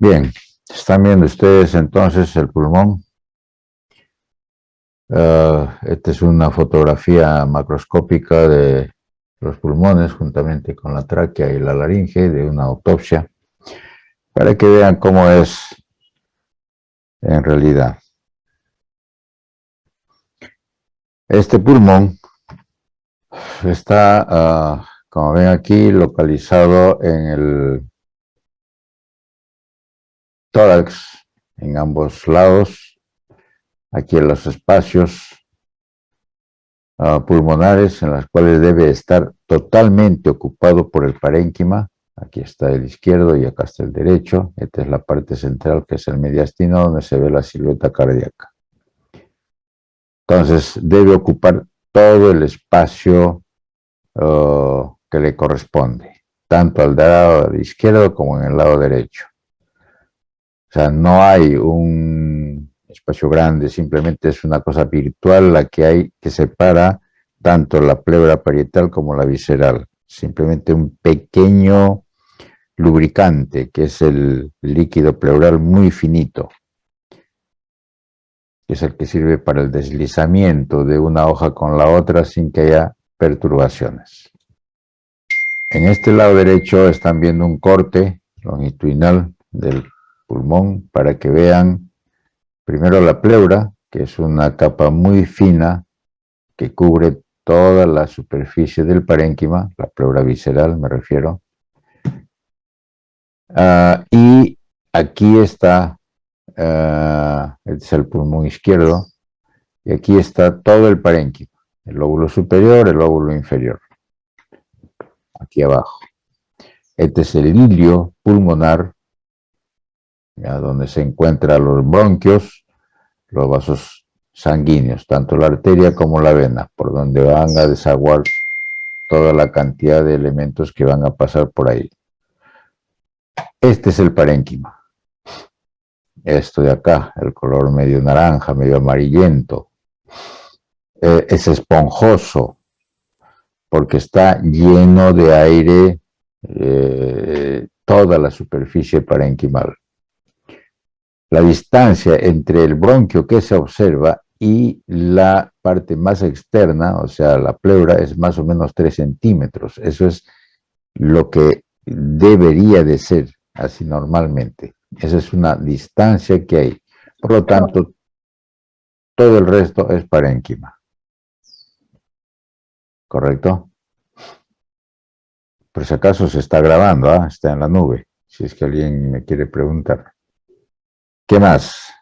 Bien, están viendo ustedes entonces el pulmón. Esta es una fotografía macroscópica de los pulmones juntamente con la tráquea y la laringe de una autopsia para que vean cómo es en realidad. Este pulmón está, como ven aquí, localizado en el tórax, en ambos lados, aquí en los espacios pulmonares en las cuales debe estar totalmente ocupado por el parénquima. Aquí está el izquierdo y acá está el derecho. Esta es la parte central, que es el mediastino, donde se ve la silueta cardíaca. Entonces, debe ocupar todo el espacio que le corresponde, tanto al lado izquierdo como en el lado derecho. O sea, no hay un espacio grande, simplemente es una cosa virtual la que hay que separa tanto la pleura parietal como la visceral. Simplemente un pequeño lubricante, que es el líquido pleural muy finito, que es el que sirve para el deslizamiento de una hoja con la otra sin que haya perturbaciones. En este lado derecho están viendo un corte longitudinal del pulmón para que vean primero la pleura, que es una capa muy fina que cubre toda la superficie del parénquima, la pleura visceral me refiero. Y aquí está, este es el pulmón izquierdo, y aquí está todo el parénquima, el lóbulo superior, el lóbulo inferior, aquí abajo. Este es el hilio pulmonar, ya, donde se encuentran los bronquios, los vasos sanguíneos, tanto la arteria como la vena, por donde van a desaguar toda la cantidad de elementos que van a pasar por ahí. Este es el parénquima. Esto de acá, el color medio naranja, medio amarillento, es esponjoso porque está lleno de aire toda la superficie parenquimal. La distancia entre el bronquio que se observa y la parte más externa, o sea, la pleura, es más o menos 3 centímetros. Eso es lo que debería de ser así normalmente. Esa es una distancia que hay. Por lo tanto, todo el resto es parénquima. ¿Correcto? Por si acaso se está grabando, ¿eh? Está en la nube, si es que alguien me quiere preguntar. ¿Qué más?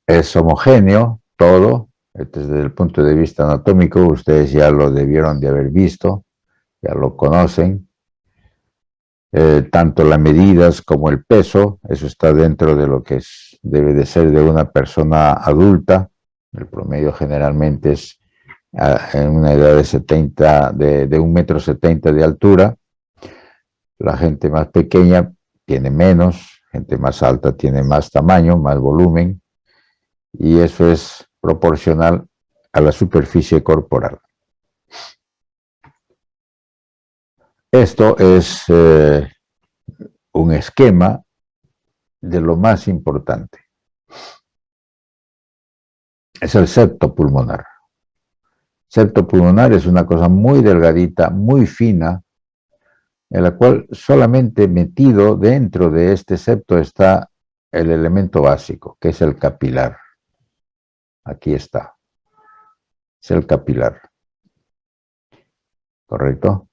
Es homogéneo todo, desde el punto de vista anatómico, ustedes ya lo debieron de haber visto, ya lo conocen. Tanto las medidas como el peso, eso está dentro de lo que debe de ser de una persona adulta. El promedio generalmente es en una edad de 1,70 m de altura. La gente más pequeña tiene menos, gente más alta tiene más tamaño, más volumen, y eso es proporcional a la superficie corporal. Esto es un esquema de lo más importante. Es el septo pulmonar. Septo pulmonar es una cosa muy delgadita, muy fina, en la cual solamente metido dentro de este septo está el elemento básico, que es el capilar. Aquí está. Es el capilar. ¿Correcto?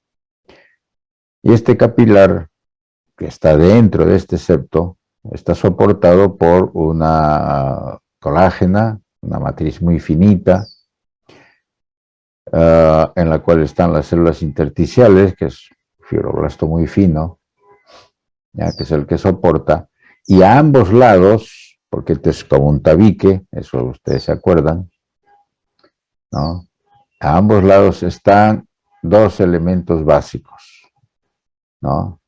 Y este capilar, que está dentro de este septo, está soportado por una colágena, una matriz muy finita, en la cual están las células intersticiales, que es fibroblasto muy fino, ya, que es el que soporta, y a ambos lados, porque este es como un tabique, eso ustedes se acuerdan, ¿no? A ambos lados están dos elementos básicos, ¿no?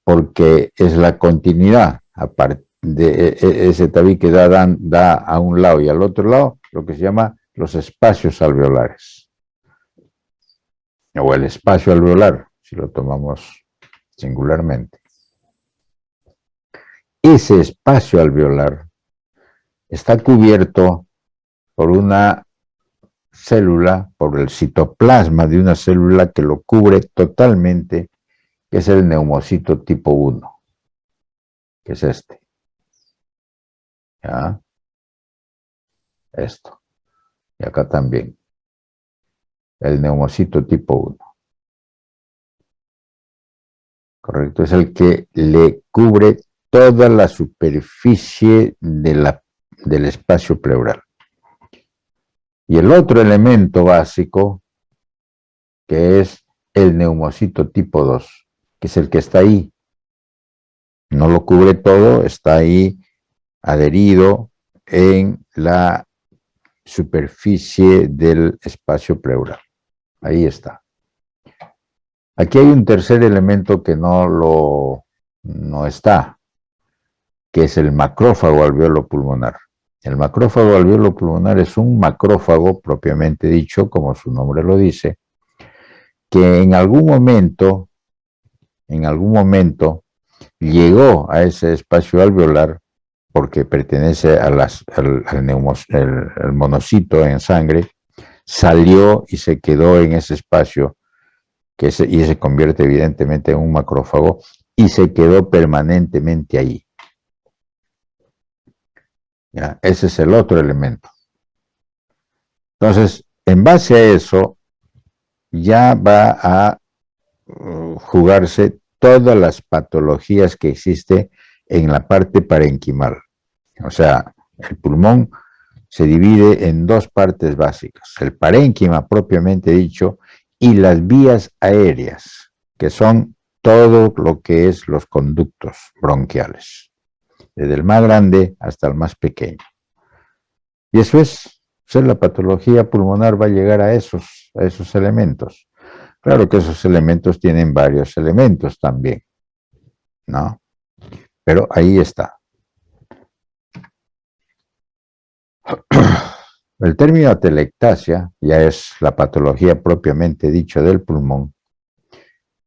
Porque es la continuidad, aparte de ese tabique da a un lado y al otro lado, lo que se llama los espacios alveolares, o el espacio alveolar, si lo tomamos singularmente. ese espacio alveolar está cubierto por una célula, por el citoplasma de una célula que lo cubre totalmente, que es el neumocito tipo 1, que es este. ¿Ya? Esto. Y acá también. El neumocito tipo 1. Correcto, es el que le cubre toda la superficie del espacio pleural. Y el otro elemento básico, que es el neumocito tipo 2, que es el que está ahí. No lo cubre todo, está ahí adherido en la superficie del espacio pleural. Ahí está. Aquí hay un tercer elemento que no está, que es el macrófago alveolo pulmonar. El macrófago alveolo pulmonar es un macrófago propiamente dicho, como su nombre lo dice, que en algún momento llegó a ese espacio alveolar porque pertenece al monocito en sangre, salió y se quedó en ese espacio y se convierte evidentemente en un macrófago y se quedó permanentemente ahí. ¿Ya? Ese es el otro elemento. Entonces, en base a eso, ya va a jugarse todas las patologías que existe en la parte parenquimal. O sea, el pulmón se divide en dos partes básicas, el parénquima propiamente dicho y las vías aéreas, que son todo lo que es los conductos bronquiales, desde el más grande hasta el más pequeño. Y eso es, la patología pulmonar va a llegar a esos elementos. Claro que esos elementos tienen varios elementos también, ¿no? Pero ahí está. El término atelectasia, ya es la patología propiamente dicha del pulmón,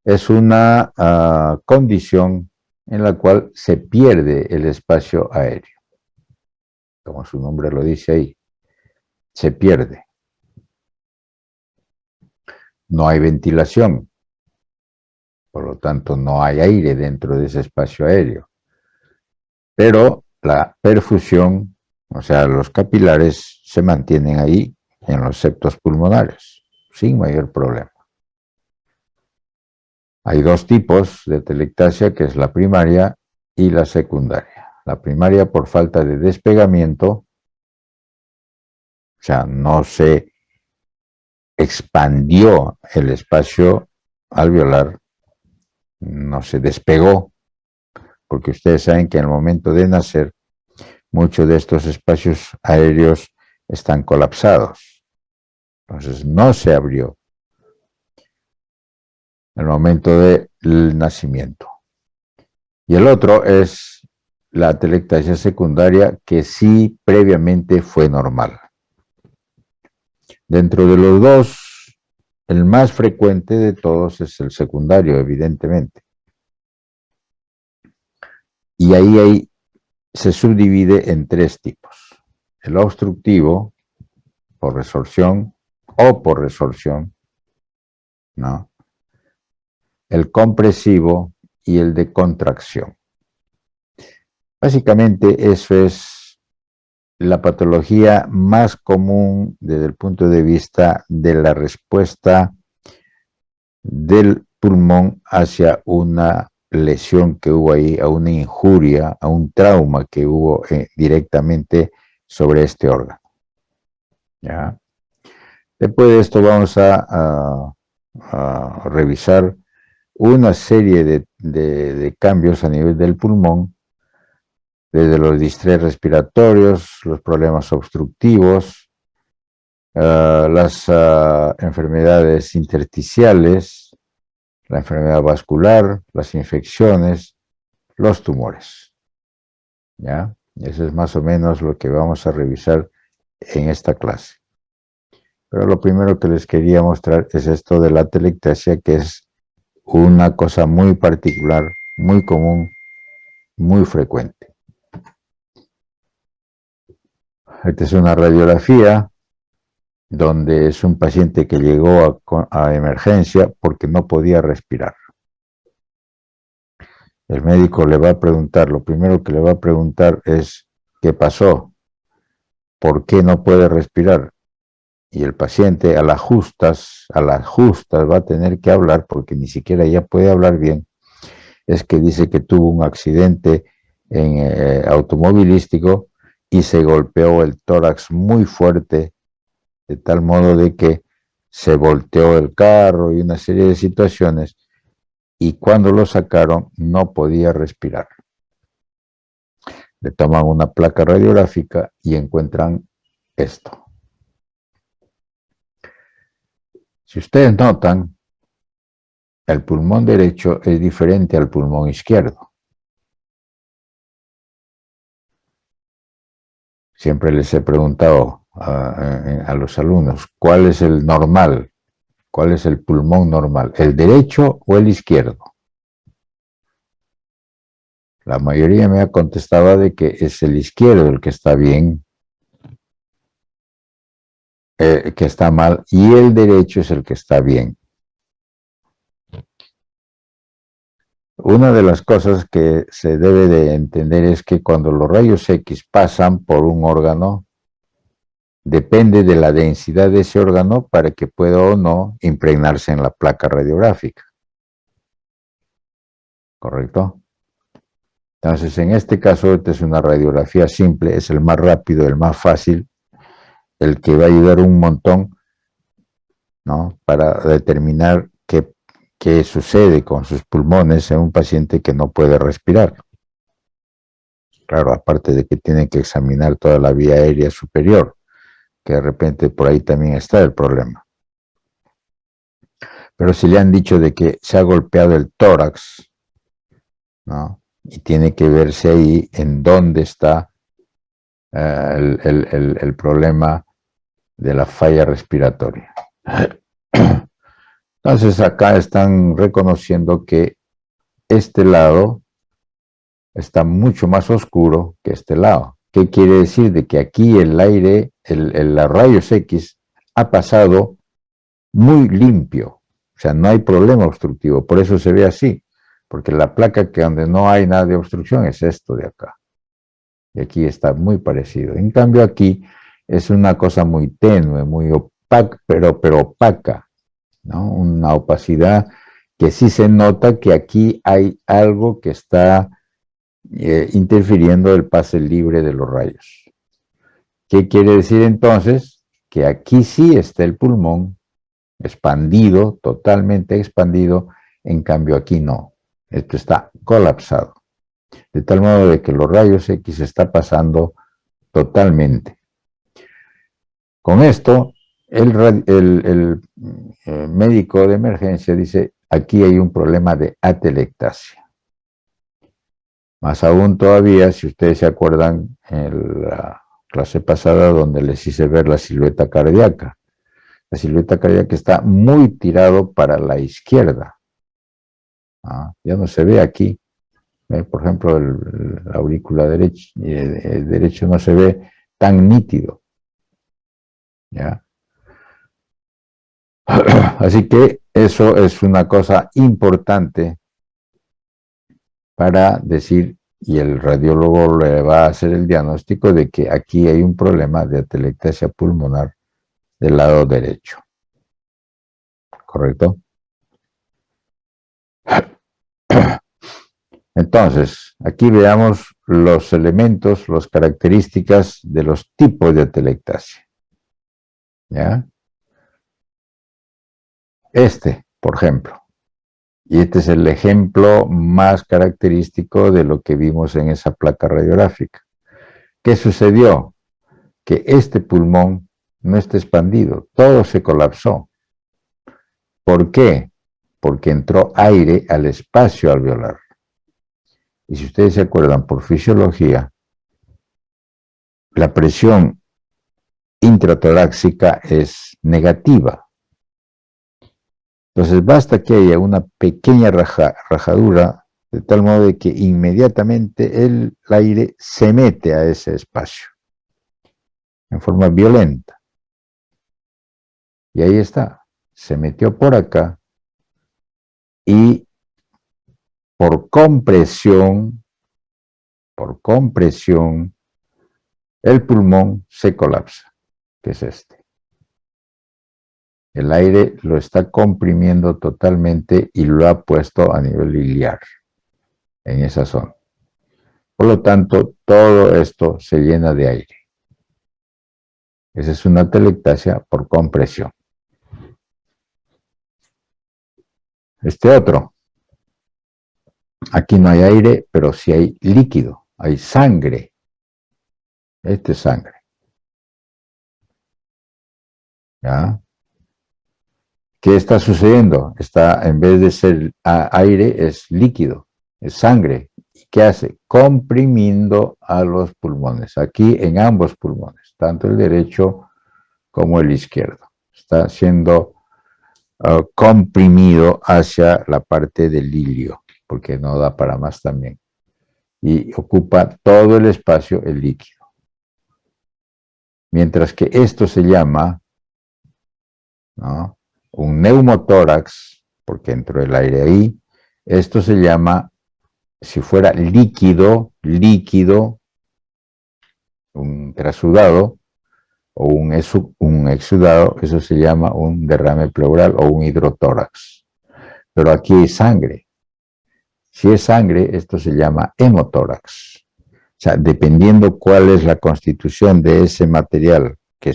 es una condición en la cual se pierde el espacio aéreo. Como su nombre lo dice ahí, se pierde. No hay ventilación, por lo tanto no hay aire dentro de ese espacio aéreo. Pero la perfusión, o sea, los capilares se mantienen ahí en los septos pulmonares, sin mayor problema. Hay dos tipos de atelectasia, que es la primaria y la secundaria. La primaria por falta de despegamiento, o sea, no se expandió el espacio alveolar, no se despegó, porque ustedes saben que en el momento de nacer, muchos de estos espacios aéreos están colapsados. Entonces no se abrió en el momento del nacimiento. Y el otro es la atelectasia secundaria, que sí previamente fue normal. Dentro de los dos, el más frecuente de todos es el secundario, evidentemente. Y ahí se subdivide en tres tipos. El obstructivo, por resorción o por resorción, ¿no? El compresivo y el de contracción. Básicamente eso es la patología más común desde el punto de vista de la respuesta del pulmón hacia una lesión que hubo ahí, a una injuria, a un trauma que hubo directamente sobre este órgano. ¿Ya? Después de esto vamos a revisar una serie de cambios a nivel del pulmón, desde los distrés respiratorios, los problemas obstructivos, las enfermedades intersticiales, la enfermedad vascular, las infecciones, los tumores. ¿Ya? Eso es más o menos lo que vamos a revisar en esta clase. Pero lo primero que les quería mostrar es esto de la atelectasia, que es una cosa muy particular, muy común, muy frecuente. Esta es una radiografía donde es un paciente que llegó a emergencia porque no podía respirar. El médico le va a preguntar, lo primero que le va a preguntar es, ¿qué pasó? ¿Por qué no puede respirar? Y el paciente a las justas va a tener que hablar, porque ni siquiera ya puede hablar bien. Es que dice que tuvo un accidente automovilístico y se golpeó el tórax muy fuerte, de tal modo de que se volteó el carro y una serie de situaciones, y cuando lo sacaron no podía respirar. Le toman una placa radiográfica y encuentran esto. Si ustedes notan, el pulmón derecho es diferente al pulmón izquierdo. Siempre les he preguntado a los alumnos, ¿cuál es el normal? ¿Cuál es el pulmón normal? ¿El derecho o el izquierdo? La mayoría me ha contestado de que es el izquierdo el que está bien, que está mal, y el derecho es el que está bien. Una de las cosas que se debe de entender es que cuando los rayos X pasan por un órgano, depende de la densidad de ese órgano para que pueda o no impregnarse en la placa radiográfica. ¿Correcto? Entonces, en este caso, esta es una radiografía simple, es el más rápido, el más fácil, el que va a ayudar un montón, ¿no?, para determinar qué sucede con sus pulmones en un paciente que no puede respirar. Claro, aparte de que tienen que examinar toda la vía aérea superior, que de repente por ahí también está el problema. Pero si le han dicho de que se ha golpeado el tórax, ¿no?, y tiene que verse ahí en dónde está el problema de la falla respiratoria. Entonces acá están reconociendo que este lado está mucho más oscuro que este lado. ¿Qué quiere decir? De que aquí el aire, los rayos X ha pasado muy limpio, o sea, no hay problema obstructivo, por eso se ve así, porque la placa que donde no hay nada de obstrucción es esto de acá, y aquí está muy parecido. En cambio aquí es una cosa muy tenue, muy opaca, pero opaca, ¿no? Una opacidad que sí se nota que aquí hay algo que está interfiriendo el pase libre de los rayos. ¿Qué quiere decir entonces? Que aquí sí está el pulmón expandido, totalmente expandido, en cambio aquí no. Esto está colapsado. De tal modo de que los rayos X está pasando totalmente. Con esto, el médico de emergencia dice, aquí hay un problema de atelectasia. Más aún todavía, si ustedes se acuerdan, en la clase pasada donde les hice ver la silueta cardíaca. La silueta cardíaca está muy tirado para la izquierda. Ya no se ve aquí. Por ejemplo, la aurícula derecha, el derecho no se ve tan nítido. ¿Ya? Así que eso es una cosa importante para decir, y el radiólogo le va a hacer el diagnóstico de que aquí hay un problema de atelectasia pulmonar del lado derecho. ¿Correcto? Entonces, aquí veamos los elementos, las características de los tipos de atelectasia. ¿Ya? Por ejemplo, y este es el ejemplo más característico de lo que vimos en esa placa radiográfica. ¿Qué sucedió? Que este pulmón no está expandido, todo se colapsó. ¿Por qué? Porque entró aire al espacio alveolar. Y si ustedes se acuerdan, por fisiología, la presión intratorácica es negativa. Entonces basta que haya una pequeña rajadura, de tal modo de que inmediatamente el aire se mete a ese espacio. en forma violenta. Y ahí está, se metió por acá y por compresión, el pulmón se colapsa, que es este. El aire lo está comprimiendo totalmente y lo ha puesto a nivel iliar, en esa zona. Por lo tanto, todo esto se llena de aire. Esa es una atelectasia por compresión. Este otro. Aquí no hay aire, pero sí hay líquido, hay sangre. Este es sangre. ¿Ya? ¿Qué está sucediendo? Está, en vez de ser aire, es líquido, es sangre. ¿Qué hace? Comprimiendo a los pulmones. Aquí en ambos pulmones, tanto el derecho como el izquierdo. Está siendo comprimido hacia la parte del ilio, porque no da para más también. Y ocupa todo el espacio el líquido. Mientras que esto se llama, ¿no?, un neumotórax, porque entró el aire ahí. Esto se llama, si fuera líquido, un trasudado o un exudado, eso se llama un derrame pleural o un hidrotórax. Pero aquí hay sangre. Si es sangre, esto se llama hemotórax. O sea, dependiendo cuál es la constitución de ese material que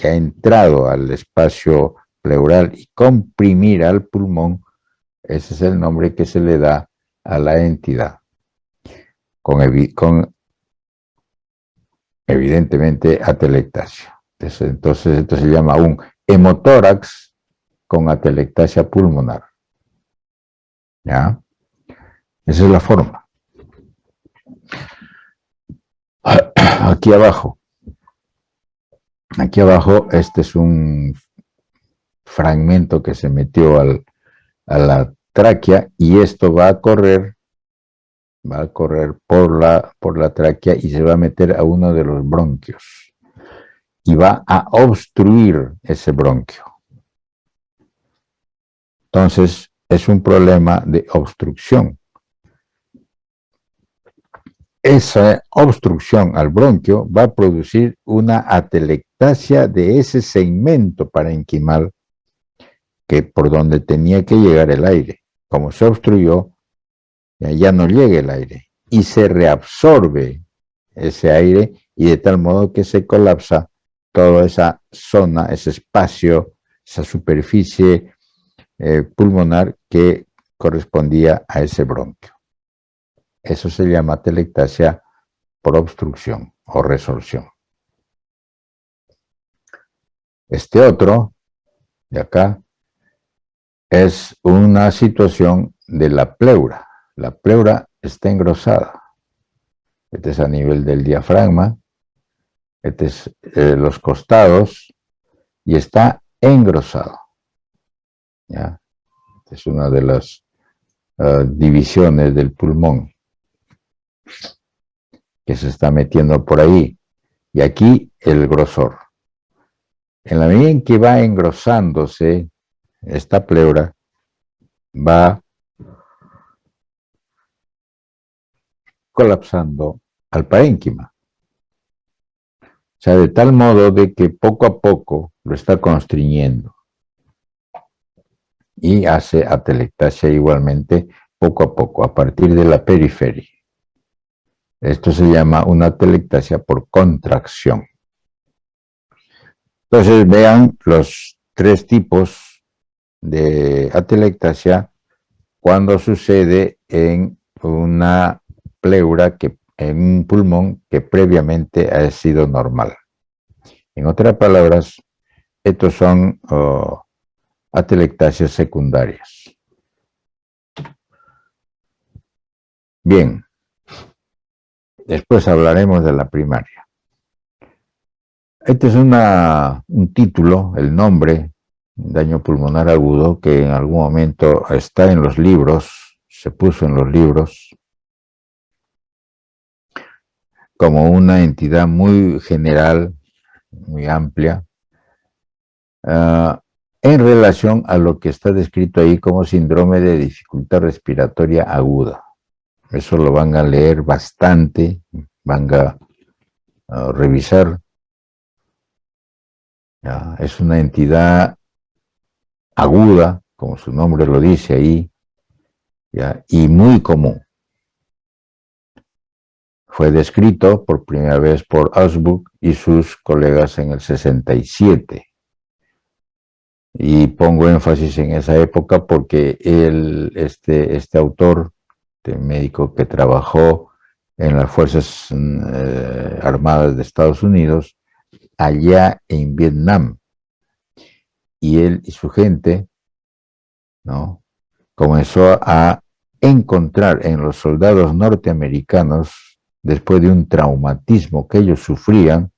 ha entrado al espacio pleural y comprimir al pulmón, ese es el nombre que se le da a la entidad. Con evidentemente atelectasia. Entonces esto se llama un hemotórax con atelectasia pulmonar. ¿Ya? Esa es la forma. Aquí abajo, este es un fragmento que se metió a la tráquea y esto va a correr por la tráquea y se va a meter a uno de los bronquios y va a obstruir ese bronquio. Entonces es un problema de obstrucción. Esa obstrucción al bronquio va a producir una atelectasia de ese segmento parenquimal que por donde tenía que llegar el aire. Como se obstruyó, ya no llega el aire y se reabsorbe ese aire y de tal modo que se colapsa toda esa zona, ese espacio, esa superficie pulmonar que correspondía a ese bronquio. Eso se llama atelectasia por obstrucción o resorción. Este otro, de acá, es una situación de la pleura. La pleura está engrosada. Este es a nivel del diafragma, este es los costados y está engrosado. ¿Ya? Esta es una de las divisiones del pulmón que se está metiendo por ahí. Y aquí el grosor. En la medida en que va engrosándose esta pleura, va colapsando al parénquima. O sea, de tal modo de que poco a poco lo está constriñendo. Y hace atelectasia igualmente poco a poco, a partir de la periferia. Esto se llama una atelectasia por contracción. Entonces vean los tres tipos de atelectasia cuando sucede en una pleura, en un pulmón que previamente ha sido normal. En otras palabras, estos son atelectasias secundarias. Bien, después hablaremos de la primaria. Este es un título, el nombre, daño pulmonar agudo, que en algún momento está en los libros, se puso en los libros, como una entidad muy general muy amplia, en relación a lo que está descrito ahí como síndrome de dificultad respiratoria aguda. Eso lo van a leer bastante, van a revisar. ¿Ya? Es una entidad aguda, como su nombre lo dice ahí, ¿ya? Y muy común. Fue descrito por primera vez por Ausubel y sus colegas en el 67. Y pongo énfasis en esa época porque este autor, médico que trabajó en las Fuerzas Armadas de Estados Unidos, allá en Vietnam, y él y su gente, ¿no?, comenzó a encontrar en los soldados norteamericanos, después de un traumatismo que ellos sufrían,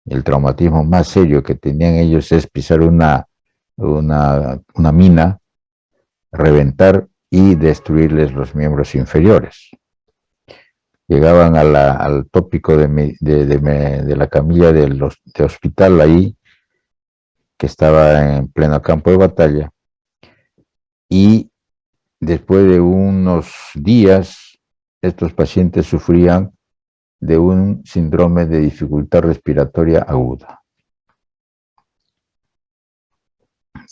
el traumatismo más serio que tenían ellos es pisar una mina, reventar y destruirles los miembros inferiores. Llegaban al tópico de la camilla de hospital ahí, que estaba en pleno campo de batalla, y después de unos días, estos pacientes sufrían de un síndrome de dificultad respiratoria aguda.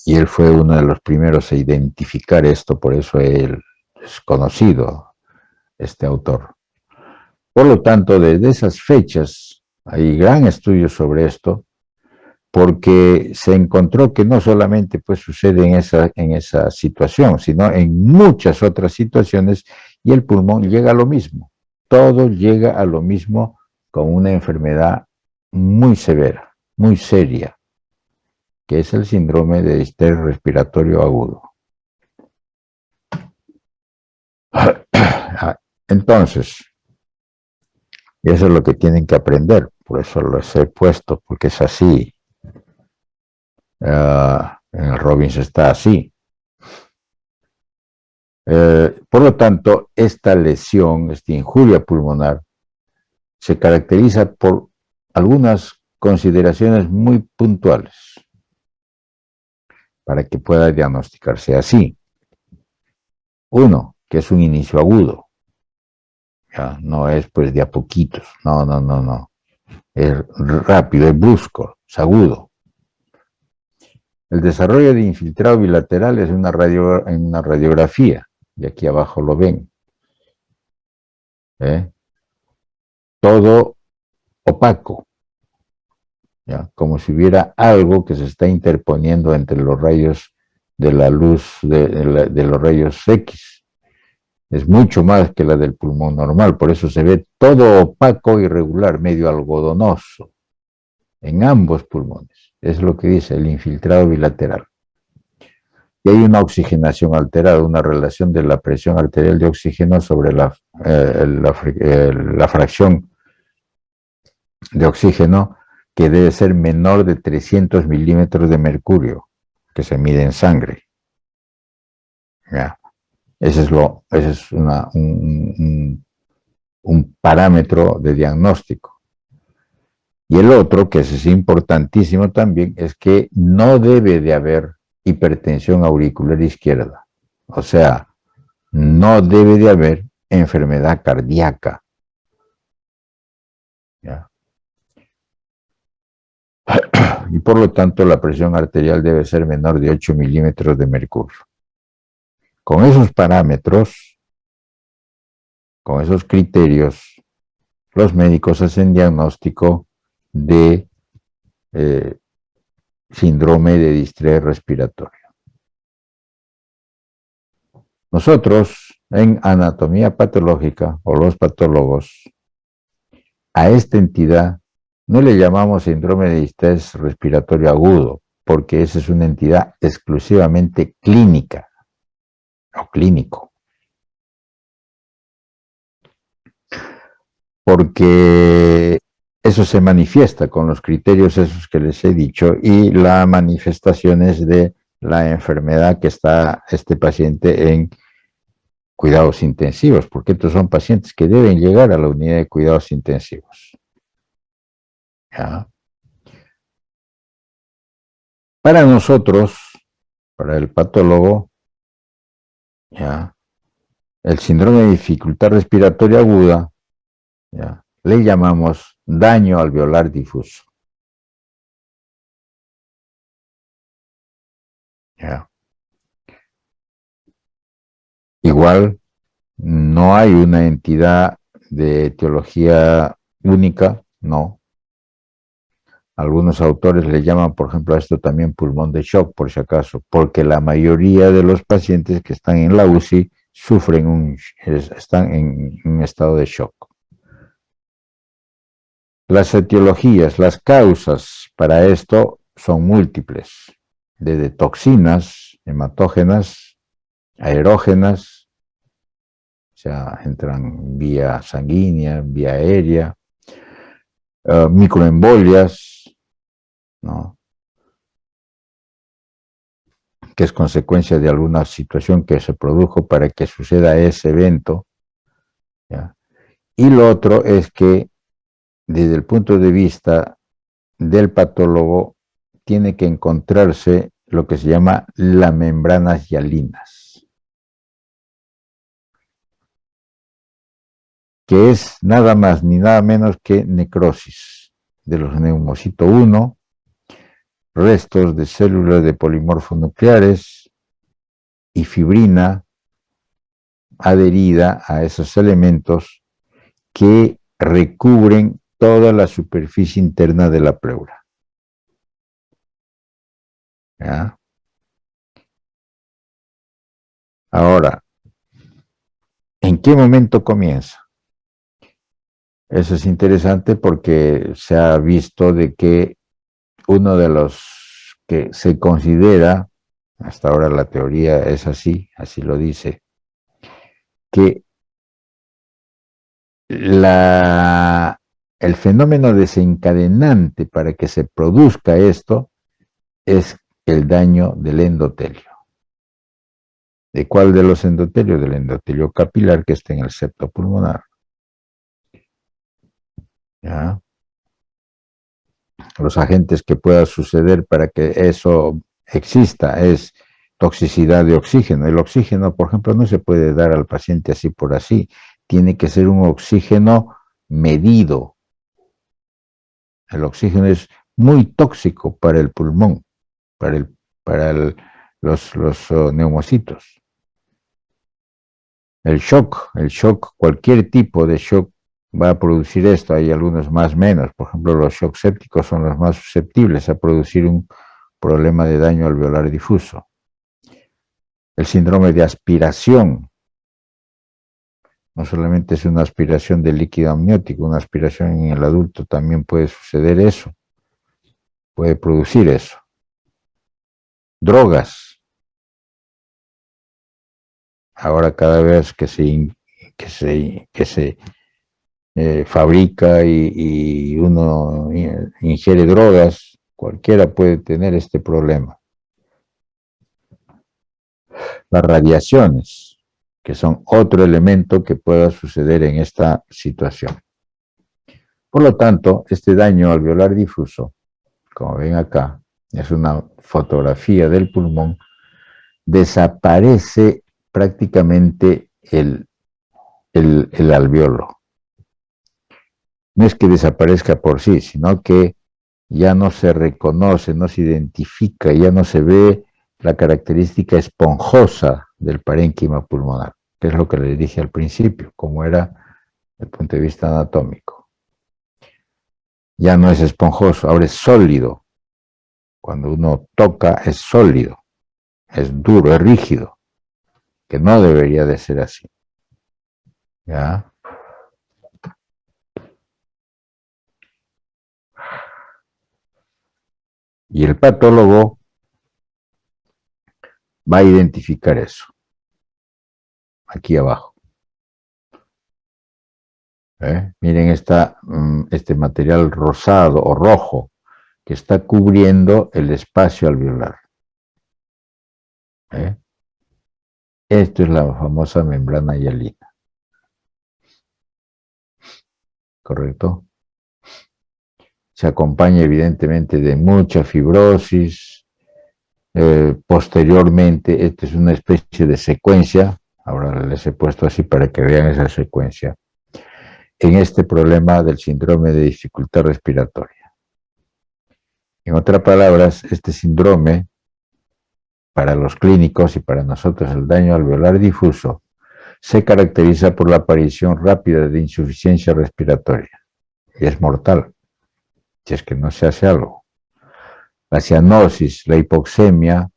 Y él fue uno de los primeros a identificar esto, por eso él es conocido, este autor. Por lo tanto, desde esas fechas hay gran estudio sobre esto, porque se encontró que no solamente pues sucede en esa situación, sino en muchas otras situaciones, y el pulmón llega a lo mismo. Todo llega a lo mismo con una enfermedad muy severa, muy seria, que es el síndrome de distrés respiratorio agudo. Entonces, eso es lo que tienen que aprender, por eso los he puesto, porque es así. En el Robbins está así. Por lo tanto, esta lesión, esta injuria pulmonar, se caracteriza por algunas consideraciones muy puntuales para que pueda diagnosticarse así. Uno, que es un inicio agudo. Ya, no es pues de a poquitos, no. Es rápido, es brusco, es agudo. El desarrollo de infiltrado bilateral es en una radiografía, y aquí abajo lo ven. Todo opaco, ¿ya? Como si hubiera algo que se está interponiendo entre los rayos de la luz de los rayos X. Es mucho más que la del pulmón normal, por eso se ve todo opaco, irregular, medio algodonoso, en ambos pulmones. Es lo que dice el infiltrado bilateral. Y hay una oxigenación alterada, una relación de la presión arterial de oxígeno sobre la fracción de oxígeno, que debe ser menor de 300 milímetros de mercurio, que se mide en sangre. ¿Ya? Ese es un parámetro de diagnóstico. Y el otro, que es importantísimo también, es que no debe de haber hipertensión auricular izquierda. O sea, no debe de haber enfermedad cardíaca. ¿Ya? Y por lo tanto la presión arterial debe ser menor de 8 milímetros de mercurio. Con esos parámetros, con esos criterios, los médicos hacen diagnóstico de síndrome de distrés respiratorio. Nosotros, en anatomía patológica, o los patólogos, a esta entidad no le llamamos síndrome de distrés respiratorio agudo, porque esa es una entidad exclusivamente clínica o clínico. Porque eso se manifiesta con los criterios esos que les he dicho y las manifestaciones de la enfermedad que está este paciente en cuidados intensivos, porque estos son pacientes que deben llegar a la unidad de cuidados intensivos. ¿Ya? Para nosotros, para el patólogo, ¿ya? El síndrome de dificultad respiratoria aguda, ¿ya? Le llamamos daño alveolar difuso. ¿Ya? Igual, no hay una entidad de etiología única, no. Algunos autores le llaman, por ejemplo, a esto también pulmón de shock, por si acaso, porque la mayoría de los pacientes que están en la UCI están en un estado de shock. Las etiologías, las causas para esto son múltiples, desde toxinas hematógenas, aerógenas, o sea, entran vía sanguínea, vía aérea, microembolias, ¿no? Que es consecuencia de alguna situación que se produjo para que suceda ese evento, ¿ya? Y lo otro es que desde el punto de vista del patólogo tiene que encontrarse lo que se llama las membranas hialinas, que es nada más ni nada menos que necrosis de los neumocitos 1, restos de células de polimorfonucleares y fibrina adherida a esos elementos que recubren toda la superficie interna de la pleura. ¿Ya? Ahora, ¿en qué momento comienza? Eso es interesante porque se ha visto de que uno de los que se considera, hasta ahora la teoría es así, así lo dice, que el fenómeno desencadenante para que se produzca esto es el daño del endotelio. ¿De cuál de los endotelios? Del endotelio capilar que está en el septo pulmonar. ¿Ya? Los agentes que pueda suceder para que eso exista es toxicidad de oxígeno. El oxígeno, por ejemplo, no se puede dar al paciente así por así. Tiene que ser un oxígeno medido. El oxígeno es muy tóxico para el pulmón, para los neumocitos. El shock, cualquier tipo de shock va a producir esto. Hay algunos más menos. Por ejemplo, los shocks sépticos son los más susceptibles a producir un problema de daño alveolar difuso. El síndrome de aspiración. No solamente es una aspiración de líquido amniótico, una aspiración en el adulto también puede suceder eso. Puede producir eso. Drogas. Ahora cada vez que se fabrica y uno ingiere drogas, cualquiera puede tener este problema. Las radiaciones, que son otro elemento que pueda suceder en esta situación. Por lo tanto, este daño alveolar difuso, como ven acá, es una fotografía del pulmón, desaparece prácticamente el alveolo. No es que desaparezca por sí, sino que ya no se reconoce, no se identifica, ya no se ve la característica esponjosa del parénquima pulmonar, que es lo que les dije al principio, como era desde el punto de vista anatómico. Ya no es esponjoso, ahora es sólido. Cuando uno toca es sólido, es duro, es rígido, que no debería de ser así. ¿Ya? Y el patólogo va a identificar eso, aquí abajo. Miren este material rosado o rojo que está cubriendo el espacio alveolar. Esto es la famosa membrana hialina. ¿Correcto? Se acompaña evidentemente de mucha fibrosis, posteriormente, esta es una especie de secuencia, ahora les he puesto así para que vean esa secuencia, en este problema del síndrome de dificultad respiratoria. En otras palabras, este síndrome, para los clínicos y para nosotros el daño alveolar difuso, se caracteriza por la aparición rápida de insuficiencia respiratoria y es mortal si es que no se hace algo. La cianosis, la hipoxemia,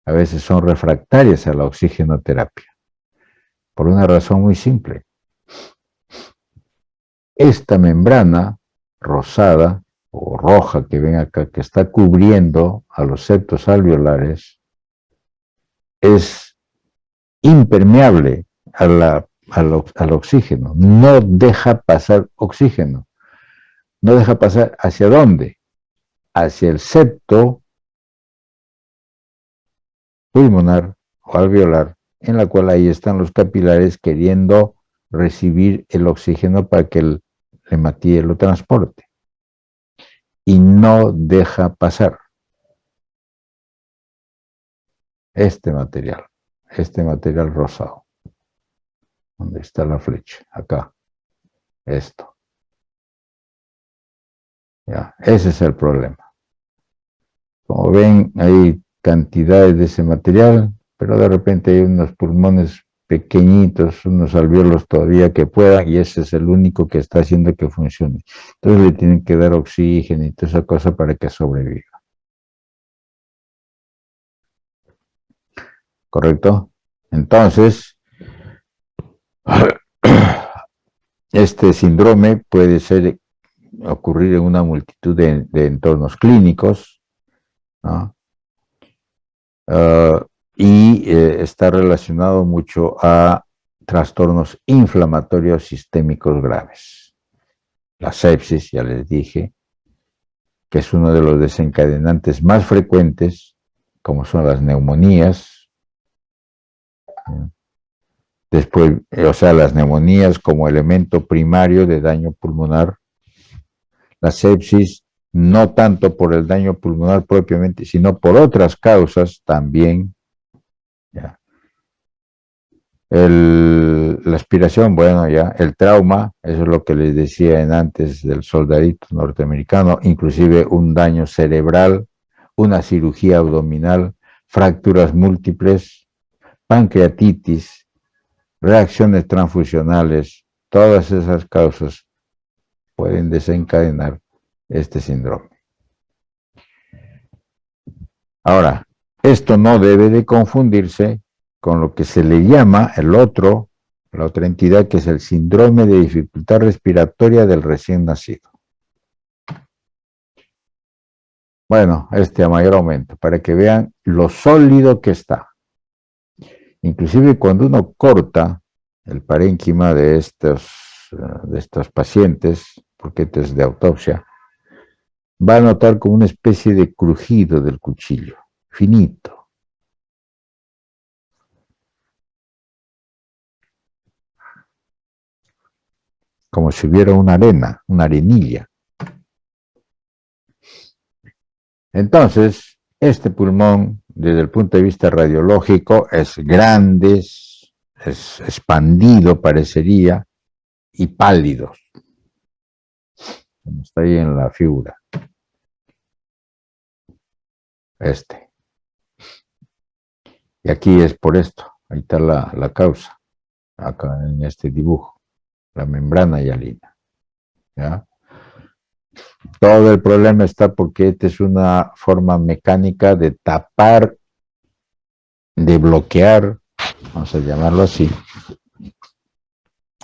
a veces son refractarias a la oxigenoterapia, por una razón muy simple. Esta membrana rosada o roja que ven acá, que está cubriendo a los septos alveolares, es impermeable al oxígeno, no deja pasar oxígeno. ¿No deja pasar hacia dónde? Hacia el septo pulmonar o alveolar, en la cual ahí están los capilares queriendo recibir el oxígeno para que el hematíe lo transporte. Y no deja pasar este material rosado. ¿Dónde está la flecha? Acá. Esto. Ya, ese es el problema. Como ven, hay cantidades de ese material, pero de repente hay unos pulmones pequeñitos, unos alvéolos todavía que puedan, y ese es el único que está haciendo que funcione. Entonces le tienen que dar oxígeno y toda esa cosa para que sobreviva. ¿Correcto? Entonces, este síndrome puede ocurrir en una multitud de entornos clínicos, ¿no? Está relacionado mucho a trastornos inflamatorios sistémicos graves. La sepsis, ya les dije, que es uno de los desencadenantes más frecuentes, como son las neumonías. Después, las neumonías como elemento primario de daño pulmonar. La sepsis, no tanto por el daño pulmonar propiamente, sino por otras causas también. ¿Ya? La aspiración, bueno, ya, el trauma, eso es lo que les decía antes del soldadito norteamericano, inclusive un daño cerebral, una cirugía abdominal, fracturas múltiples, pancreatitis, reacciones transfusionales, todas esas causas pueden desencadenar este síndrome. Ahora, esto no debe de confundirse con lo que se le llama la otra entidad, que es el síndrome de dificultad respiratoria del recién nacido. Bueno, a mayor aumento, para que vean lo sólido que está. Inclusive cuando uno corta el parénquima de estos pacientes, porque este es de autopsia, va a notar como una especie de crujido del cuchillo, finito. Como si hubiera una arena, una arenilla. Entonces, este pulmón, desde el punto de vista radiológico, es grande, es expandido, parecería, y pálido, como está ahí en la figura. Y aquí es por esto, ahí está la causa, acá en este dibujo, la membrana hialina. ¿Ya? Todo el problema está porque esta es una forma mecánica de tapar, de bloquear, vamos a llamarlo así,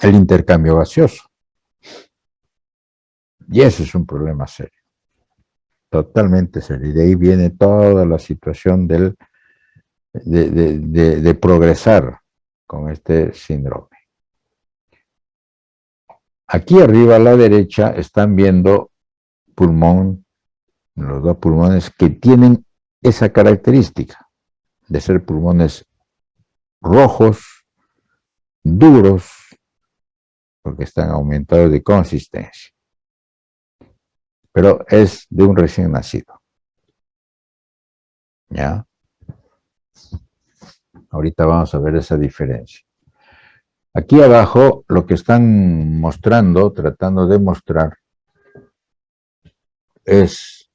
el intercambio gaseoso. Y eso es un problema serio, totalmente serio. Y de ahí viene toda la situación de progresar con este síndrome. Aquí arriba a la derecha están viendo pulmón, los dos pulmones que tienen esa característica de ser pulmones rojos, duros, porque están aumentados de consistencia. Pero es de un recién nacido. ¿Ya? Ahorita vamos a ver esa diferencia. Aquí abajo lo que están mostrando, tratando de mostrar, es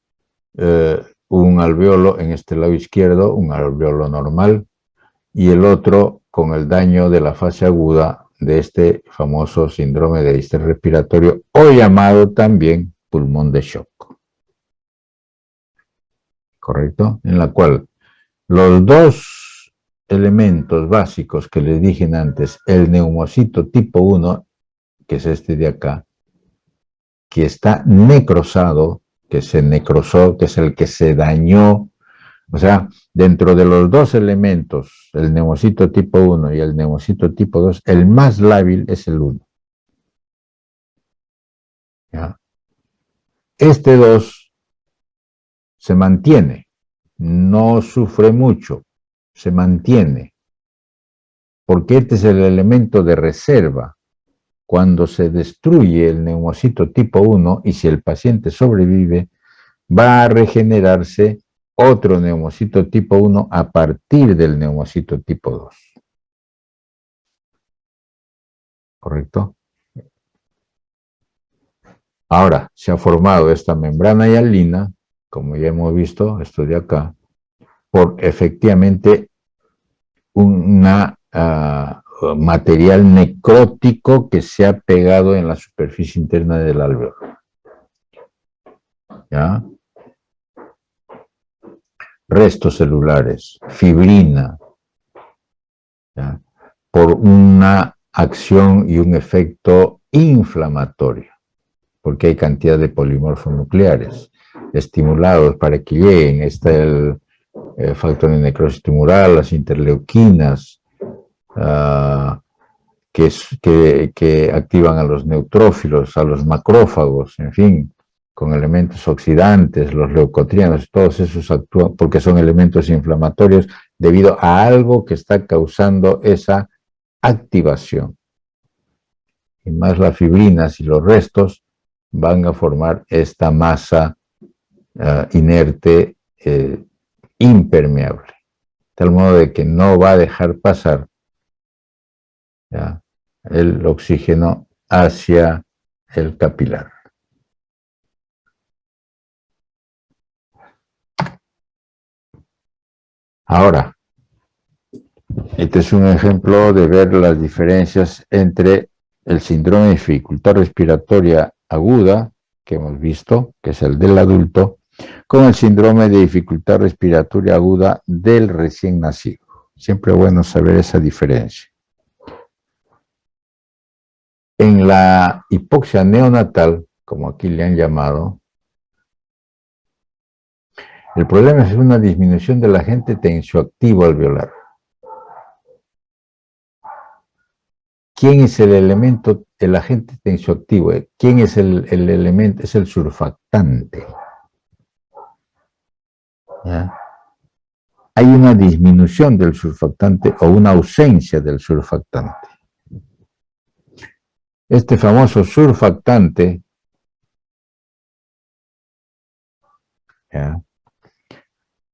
un alveolo en este lado izquierdo, un alveolo normal, y el otro con el daño de la fase aguda de este famoso síndrome de distrés respiratorio, o llamado también pulmón de shock. ¿Correcto? En la cual los dos elementos básicos que les dije antes, el neumocito tipo 1, que es este de acá, que está necrosado, que se necrosó, que es el que se dañó. O sea, dentro de los dos elementos, el neumocito tipo 1 y el neumocito tipo 2, el más lábil es el 1. ¿Ya? Este 2 se mantiene, no sufre mucho, se mantiene, porque este es el elemento de reserva. Cuando se destruye el neumocito tipo 1 y si el paciente sobrevive, va a regenerarse otro neumocito tipo 1 a partir del neumocito tipo 2. ¿Correcto? Ahora, se ha formado esta membrana hialina, como ya hemos visto, esto de acá, por efectivamente una material necrótico que se ha pegado en la superficie interna del alveolo. ¿Ya? Restos celulares, fibrina, ¿ya? Por una acción y un efecto inflamatorio, porque hay cantidad de polimorfos nucleares estimulados para que lleguen. Está el factor de necrosis tumoral, las interleuquinas, que activan a los neutrófilos, a los macrófagos, en fin, con elementos oxidantes, los leucotrienos, todos esos actúan porque son elementos inflamatorios debido a algo que está causando esa activación. Y más las fibrinas y los restos van a formar esta masa inerte impermeable, de tal modo de que no va a dejar pasar, ¿ya?, el oxígeno hacia el capilar. Ahora, este es un ejemplo de ver las diferencias entre el síndrome de dificultad respiratoria aguda, que hemos visto, que es el del adulto, con el síndrome de dificultad respiratoria aguda del recién nacido. Siempre es bueno saber esa diferencia. En la hipoxia neonatal, como aquí le han llamado, el problema es una disminución del agente tensioactivo alveolar. ¿Quién es el elemento, el agente tensioactivo? ¿Quién es el elemento? Es el surfactante. ¿Ya? Hay una disminución del surfactante o una ausencia del surfactante. Este famoso surfactante, ¿ya?,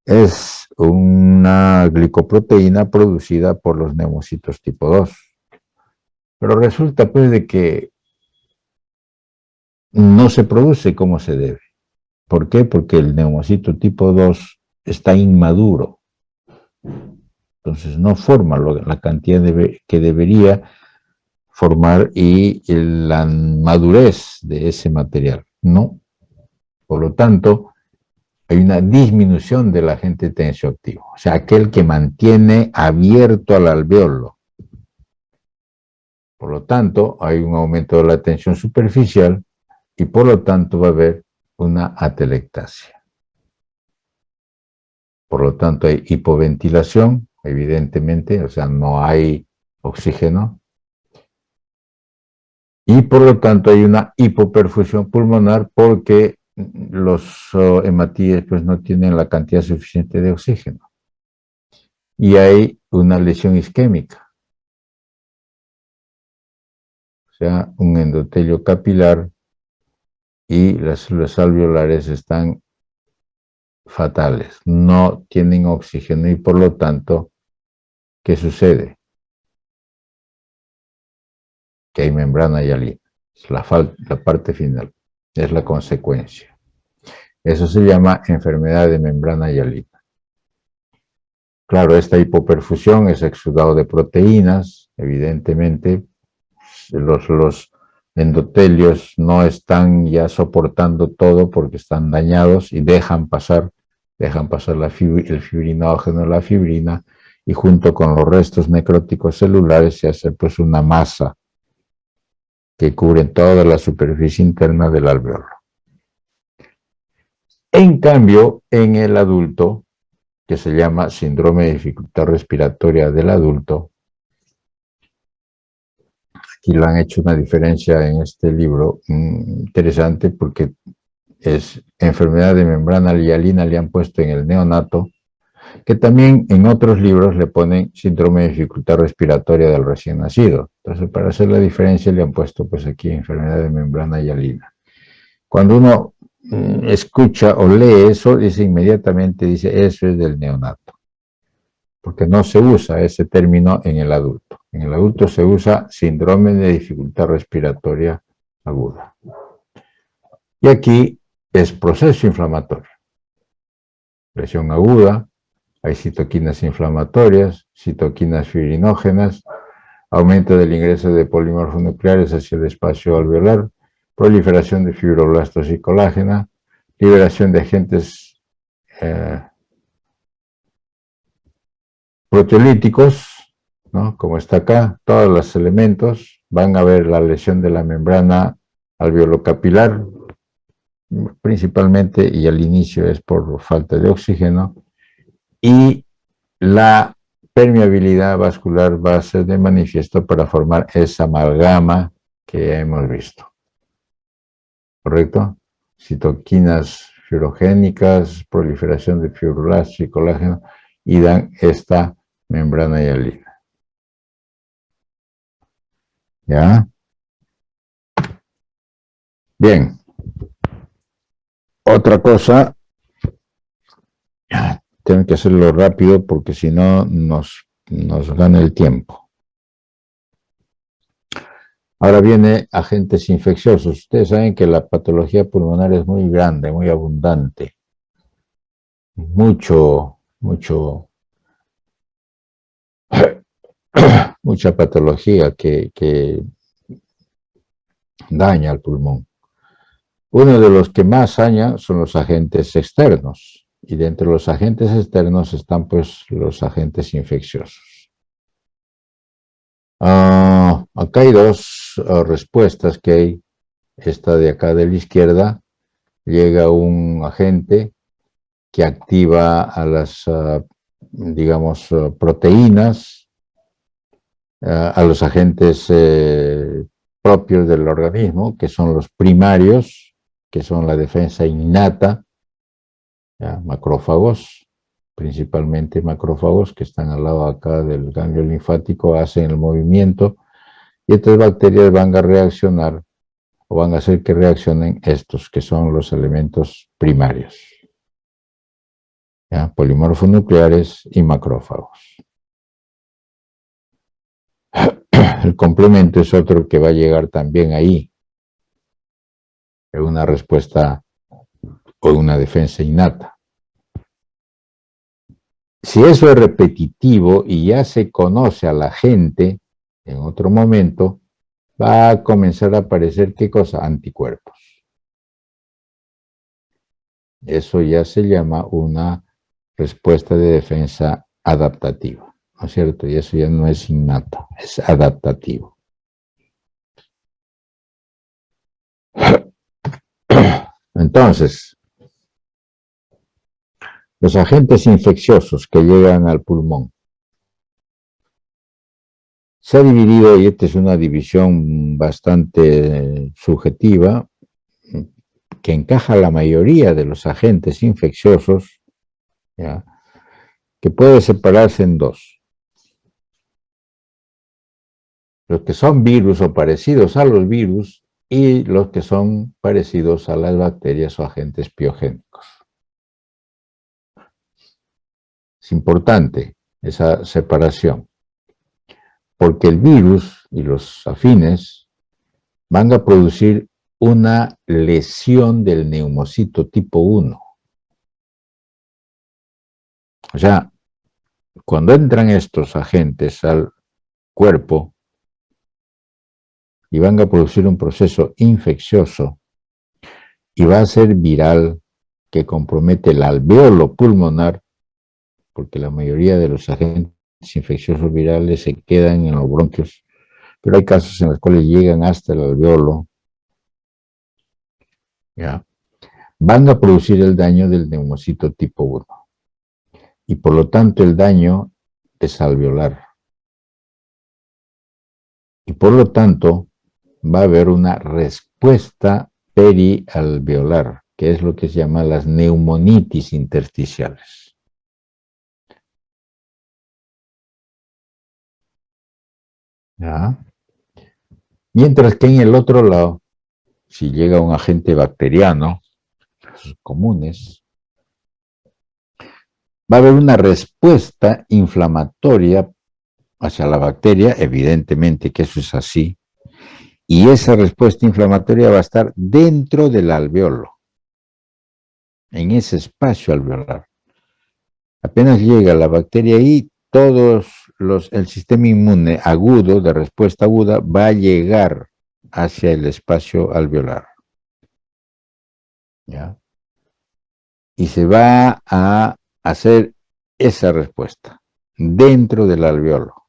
es una glicoproteína producida por los neumocitos tipo 2. Pero resulta pues de que no se produce como se debe. ¿Por qué? Porque el neumocito tipo 2 está inmaduro. Entonces no forma la cantidad que debería formar y la madurez de ese material. No. Por lo tanto, hay una disminución del agente tensioactivo. O sea, aquel que mantiene abierto al alveolo. Por lo tanto, hay un aumento de la tensión superficial y por lo tanto va a haber una atelectasia. Por lo tanto, hay hipoventilación, evidentemente, o sea, no hay oxígeno. Y por lo tanto hay una hipoperfusión pulmonar porque los hematíes pues no tienen la cantidad suficiente de oxígeno. Y hay una lesión isquémica. O sea, un endotelio capilar y las células alveolares están fatales, no tienen oxígeno y por lo tanto, ¿qué sucede? Que hay membrana hialina. Es la parte final, es la consecuencia. Eso se llama enfermedad de membrana hialina. Claro, esta hipoperfusión es exudado de proteínas, evidentemente los endotelios no están ya soportando todo porque están dañados y dejan pasar el fibrinógeno, la fibrina, y junto con los restos necróticos celulares se hace pues una masa que cubre toda la superficie interna del alveolo. En cambio, en el adulto, que se llama síndrome de dificultad respiratoria del adulto, aquí lo han hecho una diferencia en este libro interesante porque es enfermedad de membrana hialina, le han puesto en el neonato, que también en otros libros le ponen síndrome de dificultad respiratoria del recién nacido. Entonces, para hacer la diferencia le han puesto pues aquí enfermedad de membrana hialina. Cuando uno escucha o lee eso, dice inmediatamente, dice, eso es del neonato, porque no se usa ese término en el adulto. En el adulto se usa síndrome de dificultad respiratoria aguda. Y aquí es proceso inflamatorio. Presión aguda, hay citoquinas inflamatorias, citoquinas fibrinógenas, aumento del ingreso de polimorfos nucleares hacia el espacio alveolar, proliferación de fibroblastos y colágena, liberación de agentes proteolíticos, ¿no? Como está acá, todos los elementos, van a ver la lesión de la membrana alveolocapilar, principalmente, y al inicio es por falta de oxígeno, y la permeabilidad vascular va a ser de manifiesto para formar esa amalgama que ya hemos visto. ¿Correcto? Citoquinas fibrogénicas, proliferación de fibroblastos y colágeno, y dan esta membrana hialina. ¿Ya? Bien. Otra cosa, tengo que hacerlo rápido porque si no nos gana el tiempo. Ahora viene agentes infecciosos. Ustedes saben que la patología pulmonar es muy grande, muy abundante. Mucha patología que daña al pulmón. Uno de los que más daña son los agentes externos. Y dentro de los agentes externos están pues los agentes infecciosos. Acá hay dos respuestas que hay. Esta de acá de la izquierda, llega un agente que activa a las, digamos, proteínas, a los agentes propios del organismo, que son los primarios, que son la defensa innata, ¿ya? Macrófagos, principalmente macrófagos, que están al lado acá del ganglio linfático, hacen el movimiento, y estas bacterias van a reaccionar, o van a hacer que reaccionen estos, que son los elementos primarios. ¿Ya? Polimorfos nucleares y macrófagos. El complemento es otro que va a llegar también ahí. Es una respuesta o una defensa innata. Si eso es repetitivo y ya se conoce a la gente, en otro momento va a comenzar a aparecer, ¿qué cosa? Anticuerpos. Eso ya se llama una respuesta de defensa adaptativa, ¿no es cierto? Y eso ya no es innato, es adaptativo. Entonces, los agentes infecciosos que llegan al pulmón. Se ha dividido, y esta es una división bastante subjetiva, que encaja la mayoría de los agentes infecciosos, ¿ya? Que puede separarse en dos. Los que son virus o parecidos a los virus y los que son parecidos a las bacterias o agentes piogénicos. Es importante esa separación, porque el virus y los afines van a producir una lesión del neumocito tipo 1. O sea, cuando entran estos agentes al cuerpo y van a producir un proceso infeccioso y va a ser viral que compromete el alveolo pulmonar, porque la mayoría de los agentes infecciosos virales se quedan en los bronquios, pero hay casos en los cuales llegan hasta el alveolo, ¿ya? Van a producir el daño del neumocito tipo 1 y por lo tanto el daño es alveolar. Y por lo tanto va a haber una respuesta perialveolar, que es lo que se llama las neumonitis intersticiales. ¿Ya? Mientras que en el otro lado, si llega un agente bacteriano, los comunes, va a haber una respuesta inflamatoria hacia la bacteria, evidentemente que eso es así, y esa respuesta inflamatoria va a estar dentro del alveolo, en ese espacio alveolar. Apenas llega la bacteria ahí, el sistema inmune agudo, de respuesta aguda, va a llegar hacia el espacio alveolar. ¿Ya? Y se va a hacer esa respuesta dentro del alveolo.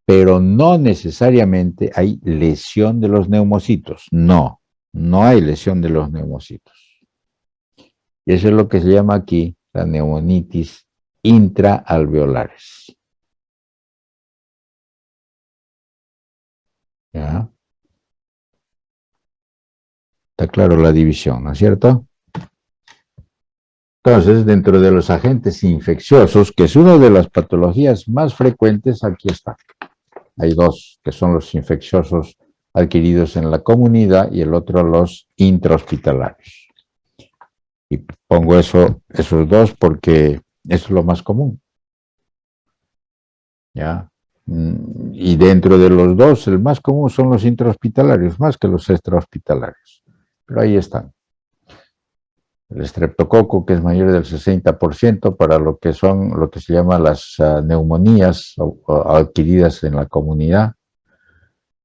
Pero no necesariamente hay lesión de los neumocitos. No, no hay lesión de los neumocitos. Y eso es lo que se llama aquí la neumonitis intraalveolares. ¿Ya? Está claro la división, ¿no es cierto? Entonces, dentro de los agentes infecciosos, que es una de las patologías más frecuentes, aquí está. Hay dos, que son los infecciosos adquiridos en la comunidad y el otro los intrahospitalarios. Y pongo esos dos porque eso es lo más común. ¿Ya? Y dentro de los dos, el más común son los intrahospitalarios, más que los extrahospitalarios. Pero ahí están. El estreptococo, que es mayor del 60% para lo que se llama las neumonías adquiridas en la comunidad.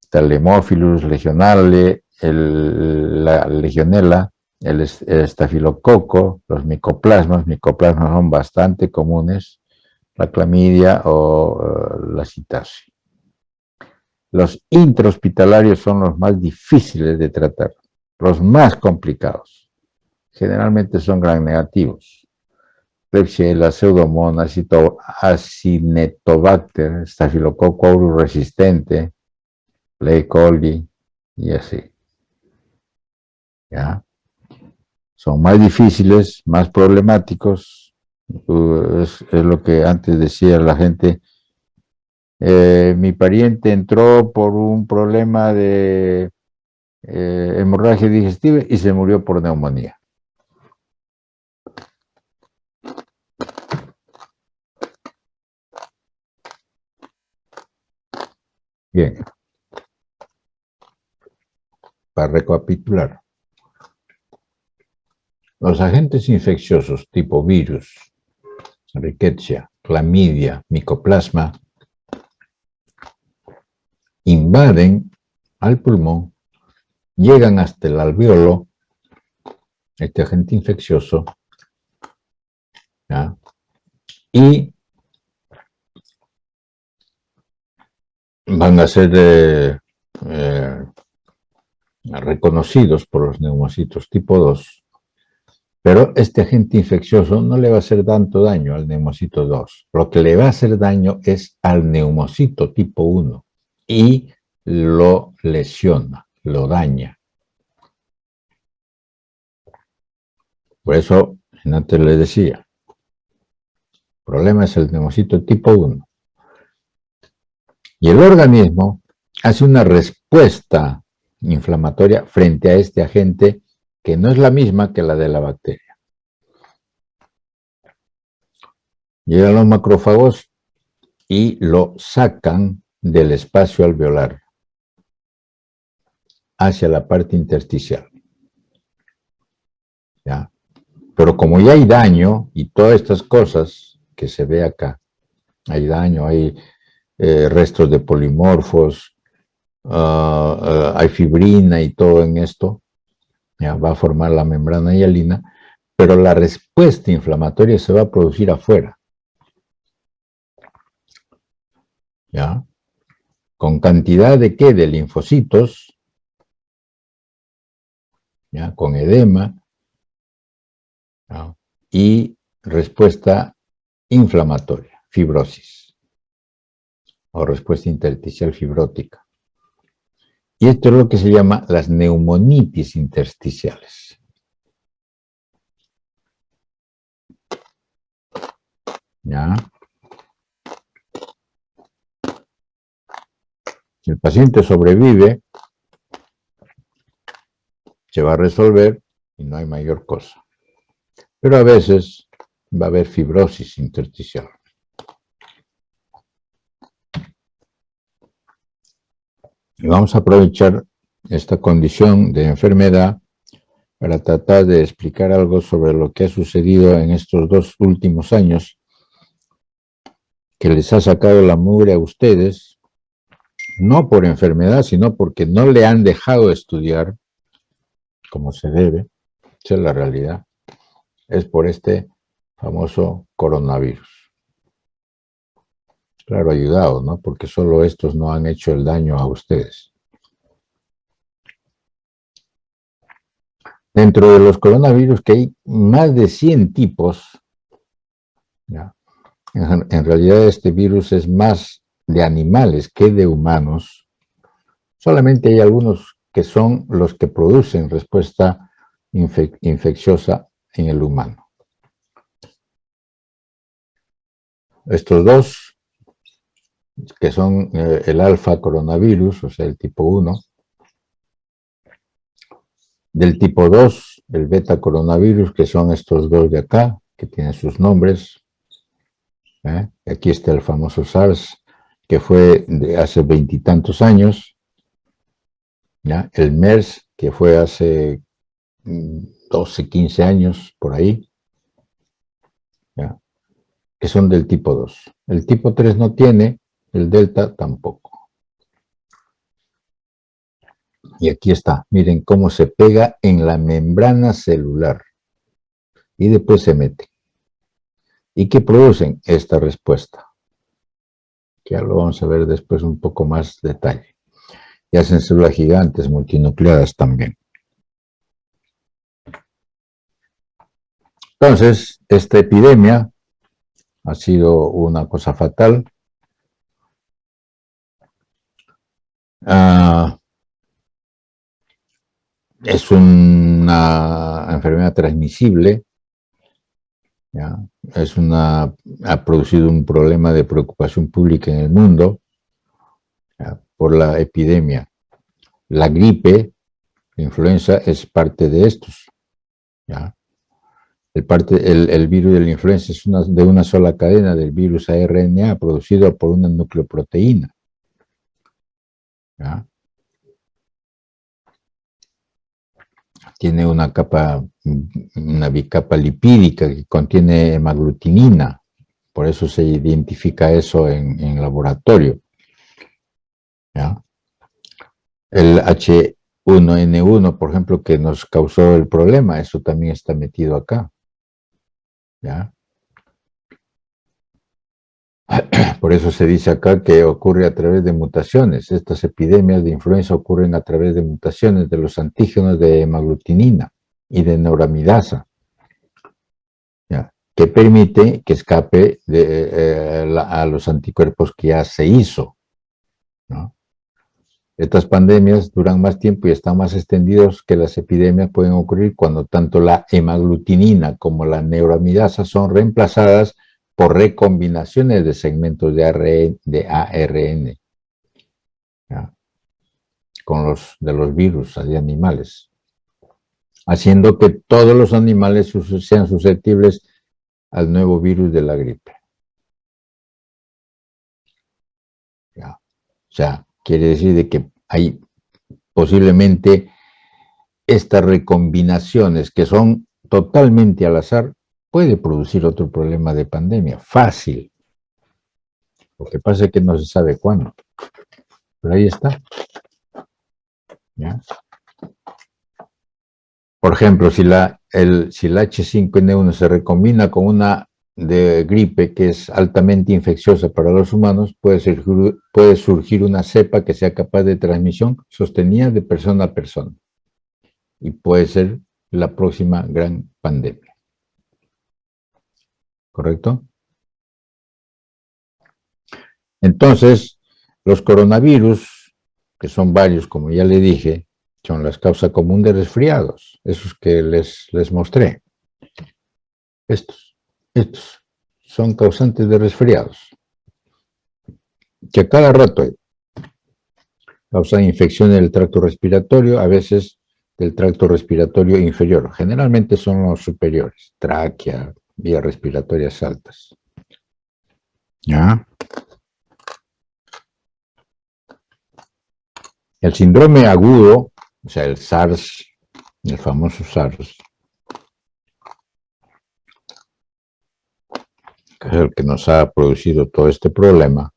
Está el Haemophilus legionale, la legionela, el estafilococo, los micoplasmas son bastante comunes, la clamidia o la citasi. Los intrahospitalarios son los más difíciles de tratar, los más complicados. Generalmente son gram negativos. Klebsiella, Pseudomonas, Acinetobacter, Staphylococcus aureus resistente, E. coli y así. ¿Ya? Son más difíciles, más problemáticos. Es lo que antes decía la gente. Mi pariente entró por un problema de hemorragia digestiva y se murió por neumonía. Bien. Para recapitular. Los agentes infecciosos tipo virus, rickettsia, clamidia, micoplasma, invaden al pulmón, llegan hasta el alveolo, este agente infeccioso, ¿ya? Y van a ser reconocidos por los neumocitos tipo 2, pero este agente infeccioso no le va a hacer tanto daño al neumocito 2. Lo que le va a hacer daño es al neumocito tipo 1 y lo lesiona, lo daña. Por eso, antes les decía, el problema es el neumocito tipo 1. Y el organismo hace una respuesta inflamatoria frente a este agente que no es la misma que la de la bacteria. Llegan los macrófagos y lo sacan del espacio alveolar hacia la parte intersticial. ¿Ya? Pero como ya hay daño y todas estas cosas que se ve acá, hay daño, hay restos de polimorfos, hay fibrina y todo en esto, ya va a formar la membrana hialina, pero la respuesta inflamatoria se va a producir afuera. ¿Ya? Con cantidad de ¿qué? De linfocitos, ¿ya? Con edema, ¿ya? Y respuesta inflamatoria, fibrosis, o respuesta intersticial fibrótica. Y esto es lo que se llama las neumonitis intersticiales. ¿Ya? Si el paciente sobrevive, se va a resolver y no hay mayor cosa. Pero a veces va a haber fibrosis intersticial. Y vamos a aprovechar esta condición de enfermedad para tratar de explicar algo sobre lo que ha sucedido en estos 2 últimos años, que les ha sacado la mugre a ustedes, no por enfermedad, sino porque no le han dejado estudiar como se debe. Esa es la realidad. Es por este famoso coronavirus. Claro, ayudado, ¿no? Porque solo estos no han hecho el daño a ustedes. Dentro de los coronavirus, que hay más de 100 tipos, ¿ya? En realidad este virus es más de animales que de humanos. Solamente hay algunos que son los que producen respuesta infecciosa en el humano. Estos dos, que son el alfa coronavirus, o sea, el tipo 1, del tipo 2, el beta coronavirus, que son estos dos de acá, que tienen sus nombres. Aquí está el famoso SARS, que fue de hace 20 y tantos años. ¿Ya? El MERS, que fue hace 12, 15 años, por ahí. ¿Ya? Que son del tipo 2. El tipo 3 no tiene, el Delta tampoco. Y aquí está, miren cómo se pega en la membrana celular. Y después se mete. ¿Y qué producen? Esta respuesta. Que ya lo vamos a ver después un poco más detalle. Y hacen células gigantes multinucleadas también. Entonces, esta epidemia ha sido una cosa fatal. Es una enfermedad transmisible. ¿Ya? Ha producido un problema de preocupación pública en el mundo, ¿ya? Por la epidemia. La gripe, la influenza, es parte de estos. ¿Ya? El virus de la influenza es de una sola cadena del virus ARNA producido por una nucleoproteína. ¿Ya? Tiene una bicapa lipídica que contiene hemaglutinina, por eso se identifica eso en laboratorio. ¿Ya? El H1N1, por ejemplo, que nos causó el problema, eso también está metido acá. ¿Ya? Por eso se dice acá que ocurre a través de mutaciones. Estas epidemias de influenza ocurren a través de mutaciones de los antígenos de hemaglutinina y de neuramidasa, ¿ya? Que permite que escape a los anticuerpos que ya se hizo, ¿no? Estas pandemias duran más tiempo y están más extendidos que las epidemias pueden ocurrir cuando tanto la hemaglutinina como la neuramidasa son reemplazadas por recombinaciones de segmentos de ARN, ¿ya? De los virus de animales, haciendo que todos los animales sean susceptibles al nuevo virus de la gripe. sea, quiere decir de que hay posiblemente estas recombinaciones que son totalmente al azar, puede producir otro problema de pandemia, fácil. Lo que pasa es que no se sabe cuándo. Pero ahí está. ¿Ya? Por ejemplo, si la H5N1 se recombina con una de gripe que es altamente infecciosa para los humanos, puede surgir una cepa que sea capaz de transmisión sostenida de persona a persona. Y puede ser la próxima gran pandemia. ¿Correcto? Entonces, los coronavirus, que son varios, como ya le dije, son las causas comunes de resfriados, esos que les mostré. Estos son causantes de resfriados, que a cada rato causan infecciones del tracto respiratorio, a veces del tracto respiratorio inferior. Generalmente son los superiores, tráquea, vías respiratorias altas. ¿Ya? El síndrome agudo, o sea, el SARS, el famoso SARS, que es el que nos ha producido todo este problema,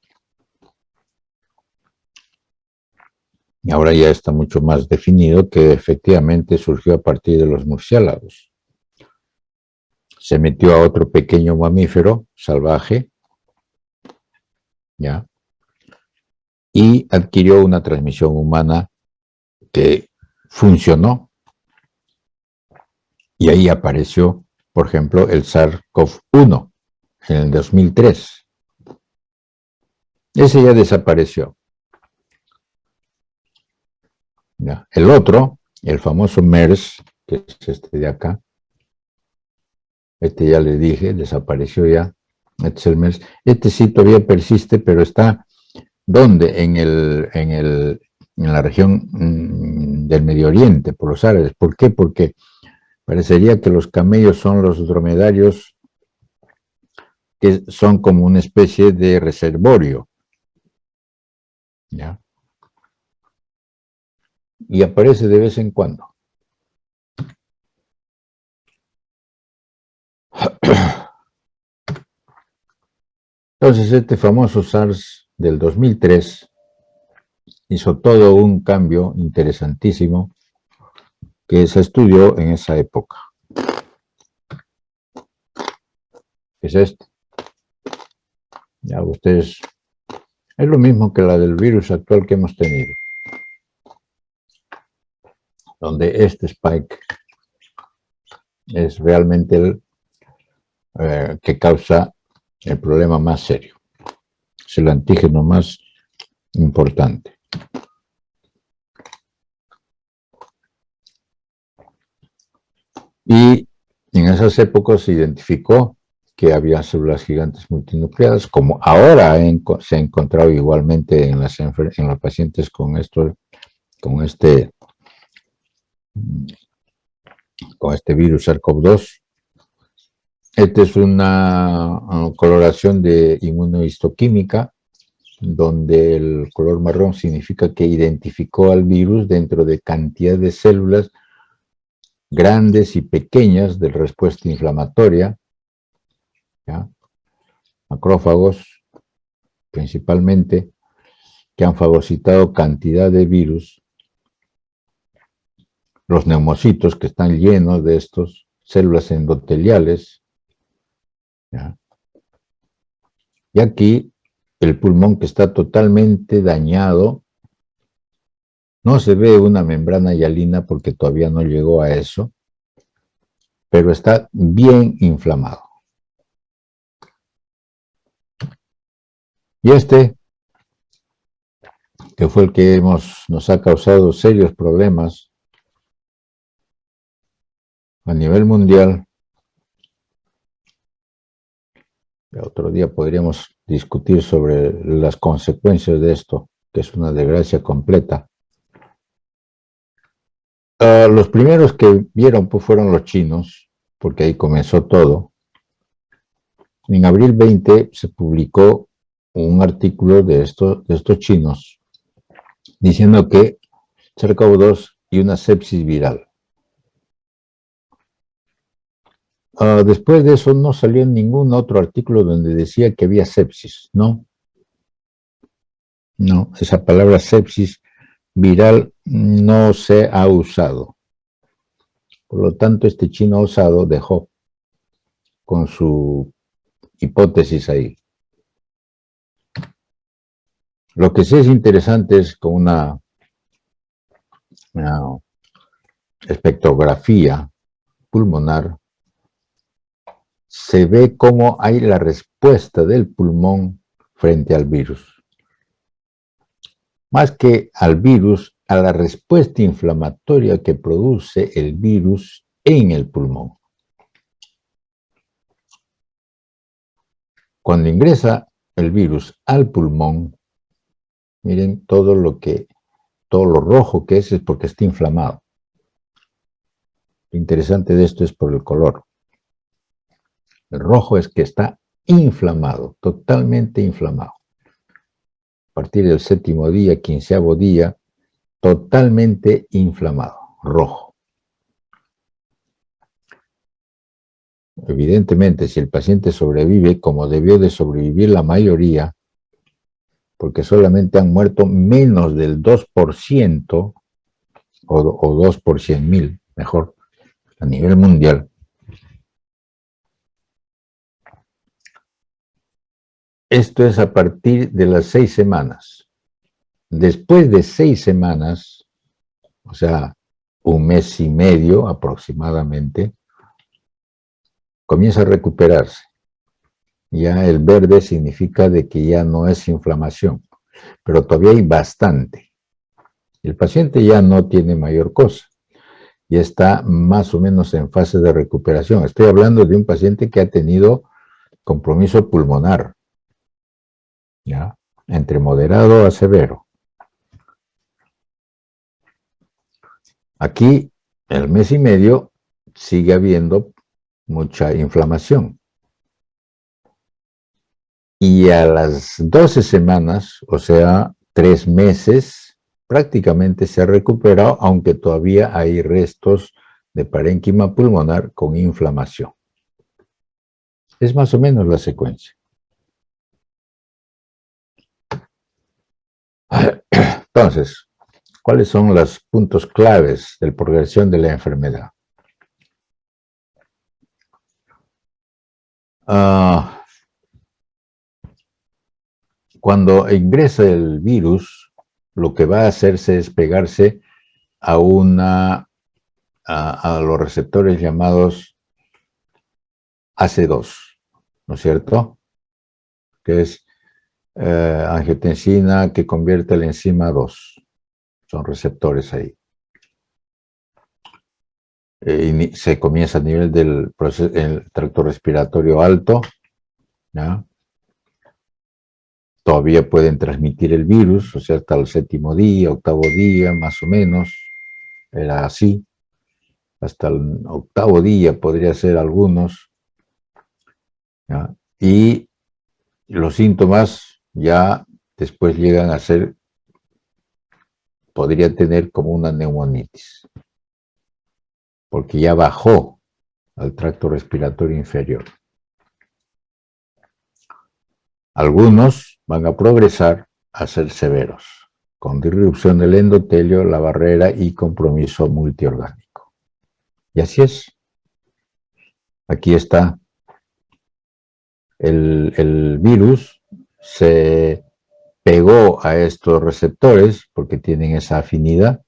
y ahora ya está mucho más definido que efectivamente surgió a partir de los murciélagos. Se metió a otro pequeño mamífero salvaje, ¿ya? Y adquirió una transmisión humana que funcionó. Y ahí apareció, por ejemplo, el SARS-CoV-1 en el 2003. Ese ya desapareció. ¿Ya? El otro, el famoso MERS, que es este de acá, este ya le dije, desapareció ya. Este es el MERS. Este sí todavía persiste, pero está, ¿dónde? En la región del Medio Oriente, por los árabes. ¿Por qué? Porque parecería que los camellos son los dromedarios que son como una especie de reservorio. ¿Ya? Y aparece de vez en cuando. Entonces, este famoso SARS del 2003 hizo todo un cambio interesantísimo que se estudió en esa época. Es este. Ya ustedes, es lo mismo que la del virus actual que hemos tenido, donde este spike es realmente el que causa el problema más serio. Es el antígeno más importante. Y en esas épocas se identificó que había células gigantes multinucleadas, como ahora se ha encontrado igualmente en los pacientes con este virus SARS-CoV-2. Esta es una coloración de inmunohistoquímica, donde el color marrón significa que identificó al virus dentro de cantidad de células grandes y pequeñas de respuesta inflamatoria, ¿ya? Macrófagos principalmente, que han fagocitado cantidad de virus, los neumocitos que están llenos de estos, células endoteliales, ¿ya? Y aquí el pulmón que está totalmente dañado, no se ve una membrana hialina porque todavía no llegó a eso, pero está bien inflamado. Y este, que fue el que nos ha causado serios problemas a nivel mundial, otro día podríamos discutir sobre las consecuencias de esto, que es una desgracia completa. Los primeros que vieron pues, fueron los chinos, porque ahí comenzó todo. En abril 20 se publicó un artículo de estos chinos, diciendo que SARS-CoV-2 y una sepsis viral. Después de eso no salió ningún otro artículo donde decía que había sepsis, ¿no? No, esa palabra sepsis viral no se ha usado. Por lo tanto, este chino osado dejó con su hipótesis ahí. Lo que sí es interesante es con una espectrografía pulmonar, se ve cómo hay la respuesta del pulmón frente al virus. Más que al virus, a la respuesta inflamatoria que produce el virus en el pulmón. Cuando ingresa el virus al pulmón, miren todo lo rojo que es porque está inflamado. Lo interesante de esto es por el color. El rojo es que está inflamado, totalmente inflamado. A partir del 7º día, 15º día, totalmente inflamado, rojo. Evidentemente, si el paciente sobrevive, como debió de sobrevivir la mayoría, porque solamente han muerto menos del 2% o 2 por 100.000, mejor, a nivel mundial. Esto es a partir de las 6 semanas. Después de 6 semanas, o sea, un mes y medio aproximadamente, comienza a recuperarse. Ya el verde significa de que ya no es inflamación, pero todavía hay bastante. El paciente ya no tiene mayor cosa, ya está más o menos en fase de recuperación. Estoy hablando de un paciente que ha tenido compromiso pulmonar, ¿ya? Entre moderado a severo. Aquí, el mes y medio, sigue habiendo mucha inflamación. Y a las 12 semanas, o sea, 3 meses, prácticamente se ha recuperado, aunque todavía hay restos de parénquima pulmonar con inflamación. Es más o menos la secuencia. Entonces, ¿cuáles son los puntos claves de la progresión de la enfermedad? Cuando ingresa el virus, lo que va a hacerse es pegarse a los receptores llamados AC2, ¿no es cierto? Que es angiotensina que convierte la enzima 2. Son receptores ahí. Se comienza a nivel del el tracto respiratorio alto, ¿ya? Todavía pueden transmitir el virus, o sea, hasta el 7º día, 8º día, más o menos, era así. Hasta el 8º día podría ser algunos, ¿ya? Y los síntomas ya después llegan a ser, podría tener como una neumonitis, porque ya bajó al tracto respiratorio inferior. Algunos van a progresar a ser severos, con disrupción del endotelio, la barrera y compromiso multiorgánico. Y así es. Aquí está. El virus se pegó a estos receptores porque tienen esa afinidad.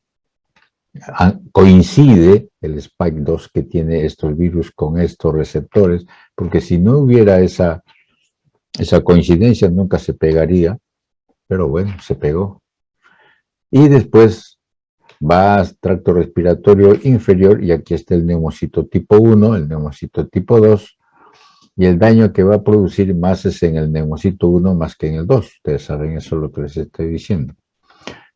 Coincide el Spike 2 que tiene estos virus con estos receptores, porque si no hubiera esa coincidencia nunca se pegaría, pero bueno, se pegó. Y después va al tracto respiratorio inferior y aquí está el neumocito tipo 1, el neumocito tipo 2, y el daño que va a producir más es en el neumocito 1 más que en el 2. Ustedes saben, eso es lo que les estoy diciendo.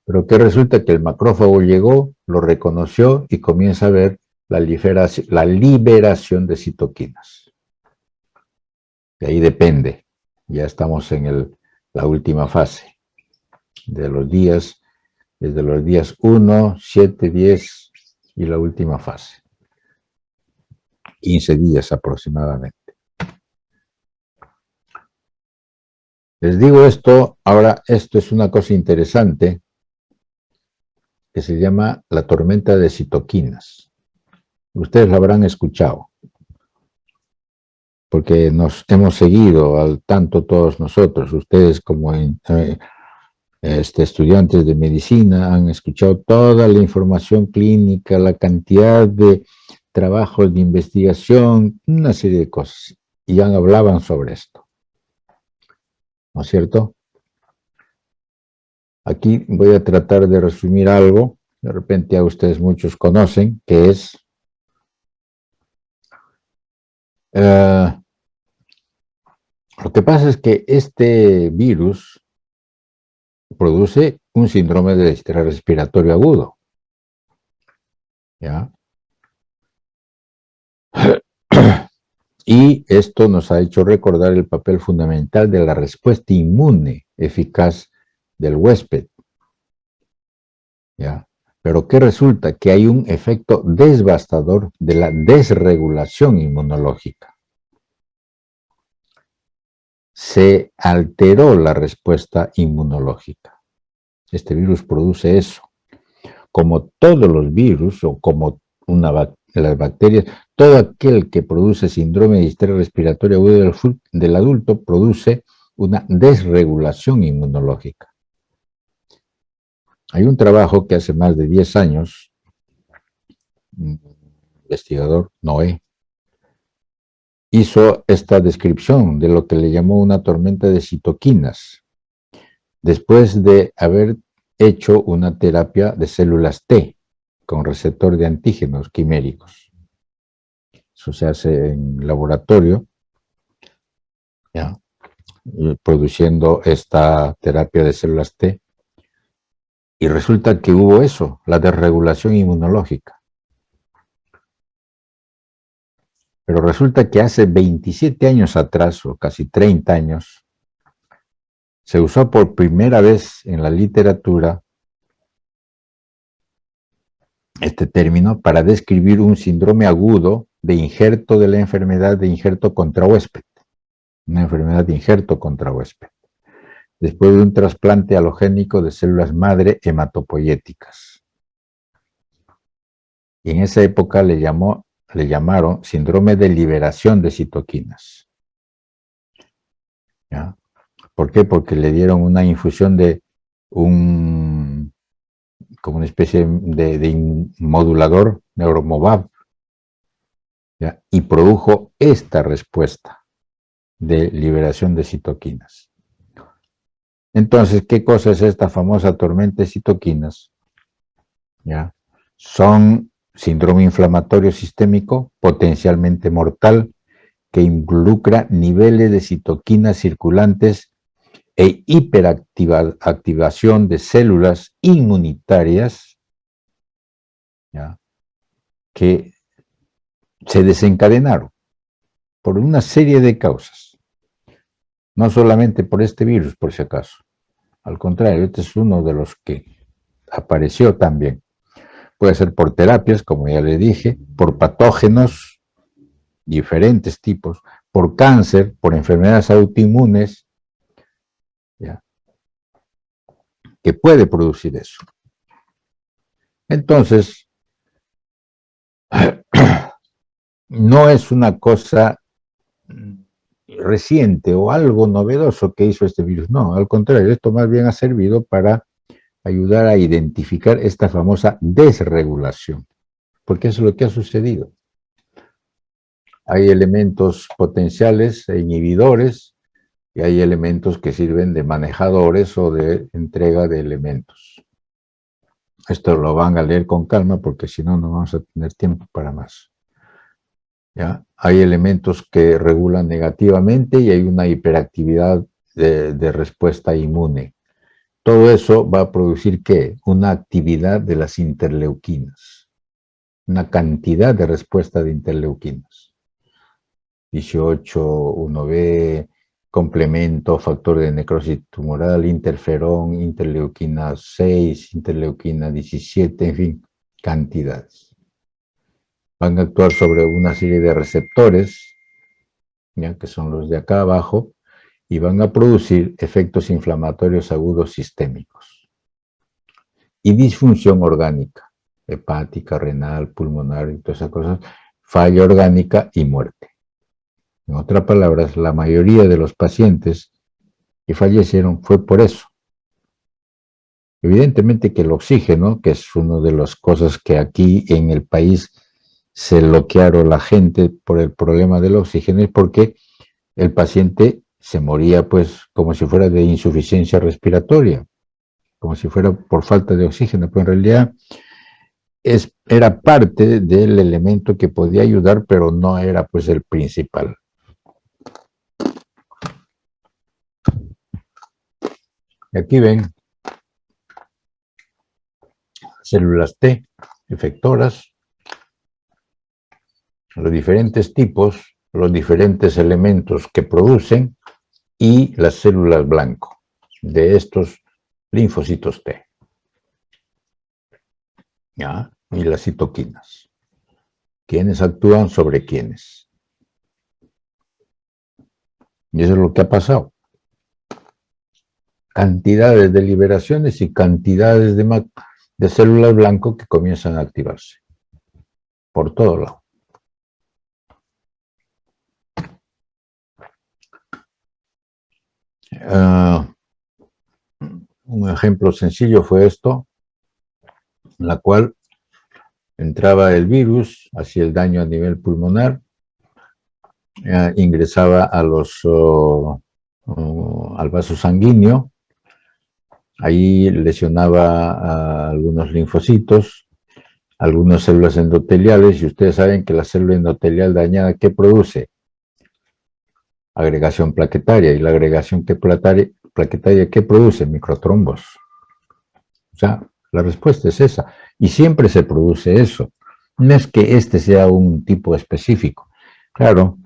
Pero que resulta que el macrófago llegó, lo reconoció y comienza a ver la liberación de citoquinas. De ahí depende. Ya estamos en la última fase de los días desde los días 1, 7, 10 y la última fase. 15 días aproximadamente. Les digo esto, ahora esto es una cosa interesante que se llama la tormenta de citoquinas. Ustedes lo habrán escuchado, porque nos hemos seguido al tanto todos nosotros, ustedes como estudiantes de medicina han escuchado toda la información clínica, la cantidad de trabajos de investigación, una serie de cosas, y ya hablaban sobre esto, ¿no es cierto? Aquí voy a tratar de resumir algo, de repente a ustedes muchos conocen, que es lo que pasa es que este virus produce un síndrome de distrés respiratorio agudo, ¿ya? Y esto nos ha hecho recordar el papel fundamental de la respuesta inmune eficaz del huésped, ¿ya? Pero ¿qué resulta? Que hay un efecto devastador de la desregulación inmunológica. Se alteró la respuesta inmunológica. Este virus produce eso. Como todos los virus o como las bacterias, todo aquel que produce síndrome de distrés respiratorio agudo del adulto produce una desregulación inmunológica. Hay un trabajo que hace más de 10 años, un investigador, Noé, hizo esta descripción de lo que le llamó una tormenta de citoquinas, después de haber hecho una terapia de células T con receptor de antígenos quiméricos. Eso se hace en laboratorio, ¿ya? Produciendo esta terapia de células T, y resulta que hubo eso, la desregulación inmunológica. Pero resulta que hace 27 años atrás, o casi 30 años, se usó por primera vez en la literatura este término para describir un síndrome agudo de injerto de la enfermedad de injerto contra huésped. Una enfermedad de injerto contra huésped, después de un trasplante halogénico de células madre hematopoyéticas. Y en esa época le llamaron síndrome de liberación de citoquinas. ¿Ya? ¿Por qué? Porque le dieron una infusión de como una especie de modulador, Neuromobab, ¿ya? Y produjo esta respuesta de liberación de citoquinas. Entonces, ¿qué cosa es esta famosa tormenta de citoquinas? ¿Ya? Son síndrome inflamatorio sistémico potencialmente mortal que involucra niveles de citoquinas circulantes e hiperactivación de células inmunitarias, ¿ya? Que se desencadenaron por una serie de causas. No solamente por este virus, por si acaso. Al contrario, este es uno de los que apareció también. Puede ser por terapias, como ya le dije, por patógenos, diferentes tipos, por cáncer, por enfermedades autoinmunes, ¿ya? Que puede producir eso. Entonces, no es una cosa reciente o algo novedoso que hizo este virus, no, al contrario, esto más bien ha servido para ayudar a identificar esta famosa desregulación, porque eso es lo que ha sucedido. Hay elementos potenciales e inhibidores y hay elementos que sirven de manejadores o de entrega de elementos. Esto lo van a leer con calma porque si no, no vamos a tener tiempo para más. ¿Ya? Hay elementos que regulan negativamente y hay una hiperactividad de respuesta inmune. Todo eso va a producir, ¿qué? Una actividad de las interleuquinas, una cantidad de respuesta de interleuquinas. 18, 1B, complemento, factor de necrosis tumoral, interferón, interleuquina 6, interleuquina 17, en fin, cantidades. Van a actuar sobre una serie de receptores, ¿ya? Que son los de acá abajo, y van a producir efectos inflamatorios agudos sistémicos. Y disfunción orgánica, hepática, renal, pulmonar y todas esas cosas, falla orgánica y muerte. En otras palabras, la mayoría de los pacientes que fallecieron fue por eso. Evidentemente que el oxígeno, que es una de las cosas que aquí en el país se bloquearon la gente por el problema del oxígeno, es porque el paciente se moría pues como si fuera de insuficiencia respiratoria, como si fuera por falta de oxígeno, pero en realidad era parte del elemento que podía ayudar, pero no era pues el principal. Y aquí ven células T, efectoras, los diferentes tipos, los diferentes elementos que producen y las células blanco de estos linfocitos T. ¿Ya? Y las citoquinas. ¿Quiénes actúan sobre quiénes? Y eso es lo que ha pasado. Cantidades de liberaciones y cantidades de células blanco que comienzan a activarse. Por todo lado. Un ejemplo sencillo fue esto, en la cual entraba el virus, hacía el daño a nivel pulmonar, ingresaba a al vaso sanguíneo, ahí lesionaba a algunos linfocitos, algunas células endoteliales, y ustedes saben que la célula endotelial dañada, ¿qué produce? Agregación plaquetaria, y la agregación plaquetaria, ¿qué produce? Microtrombos. O sea, la respuesta es esa, y siempre se produce eso. No es que este sea un tipo específico. Claro,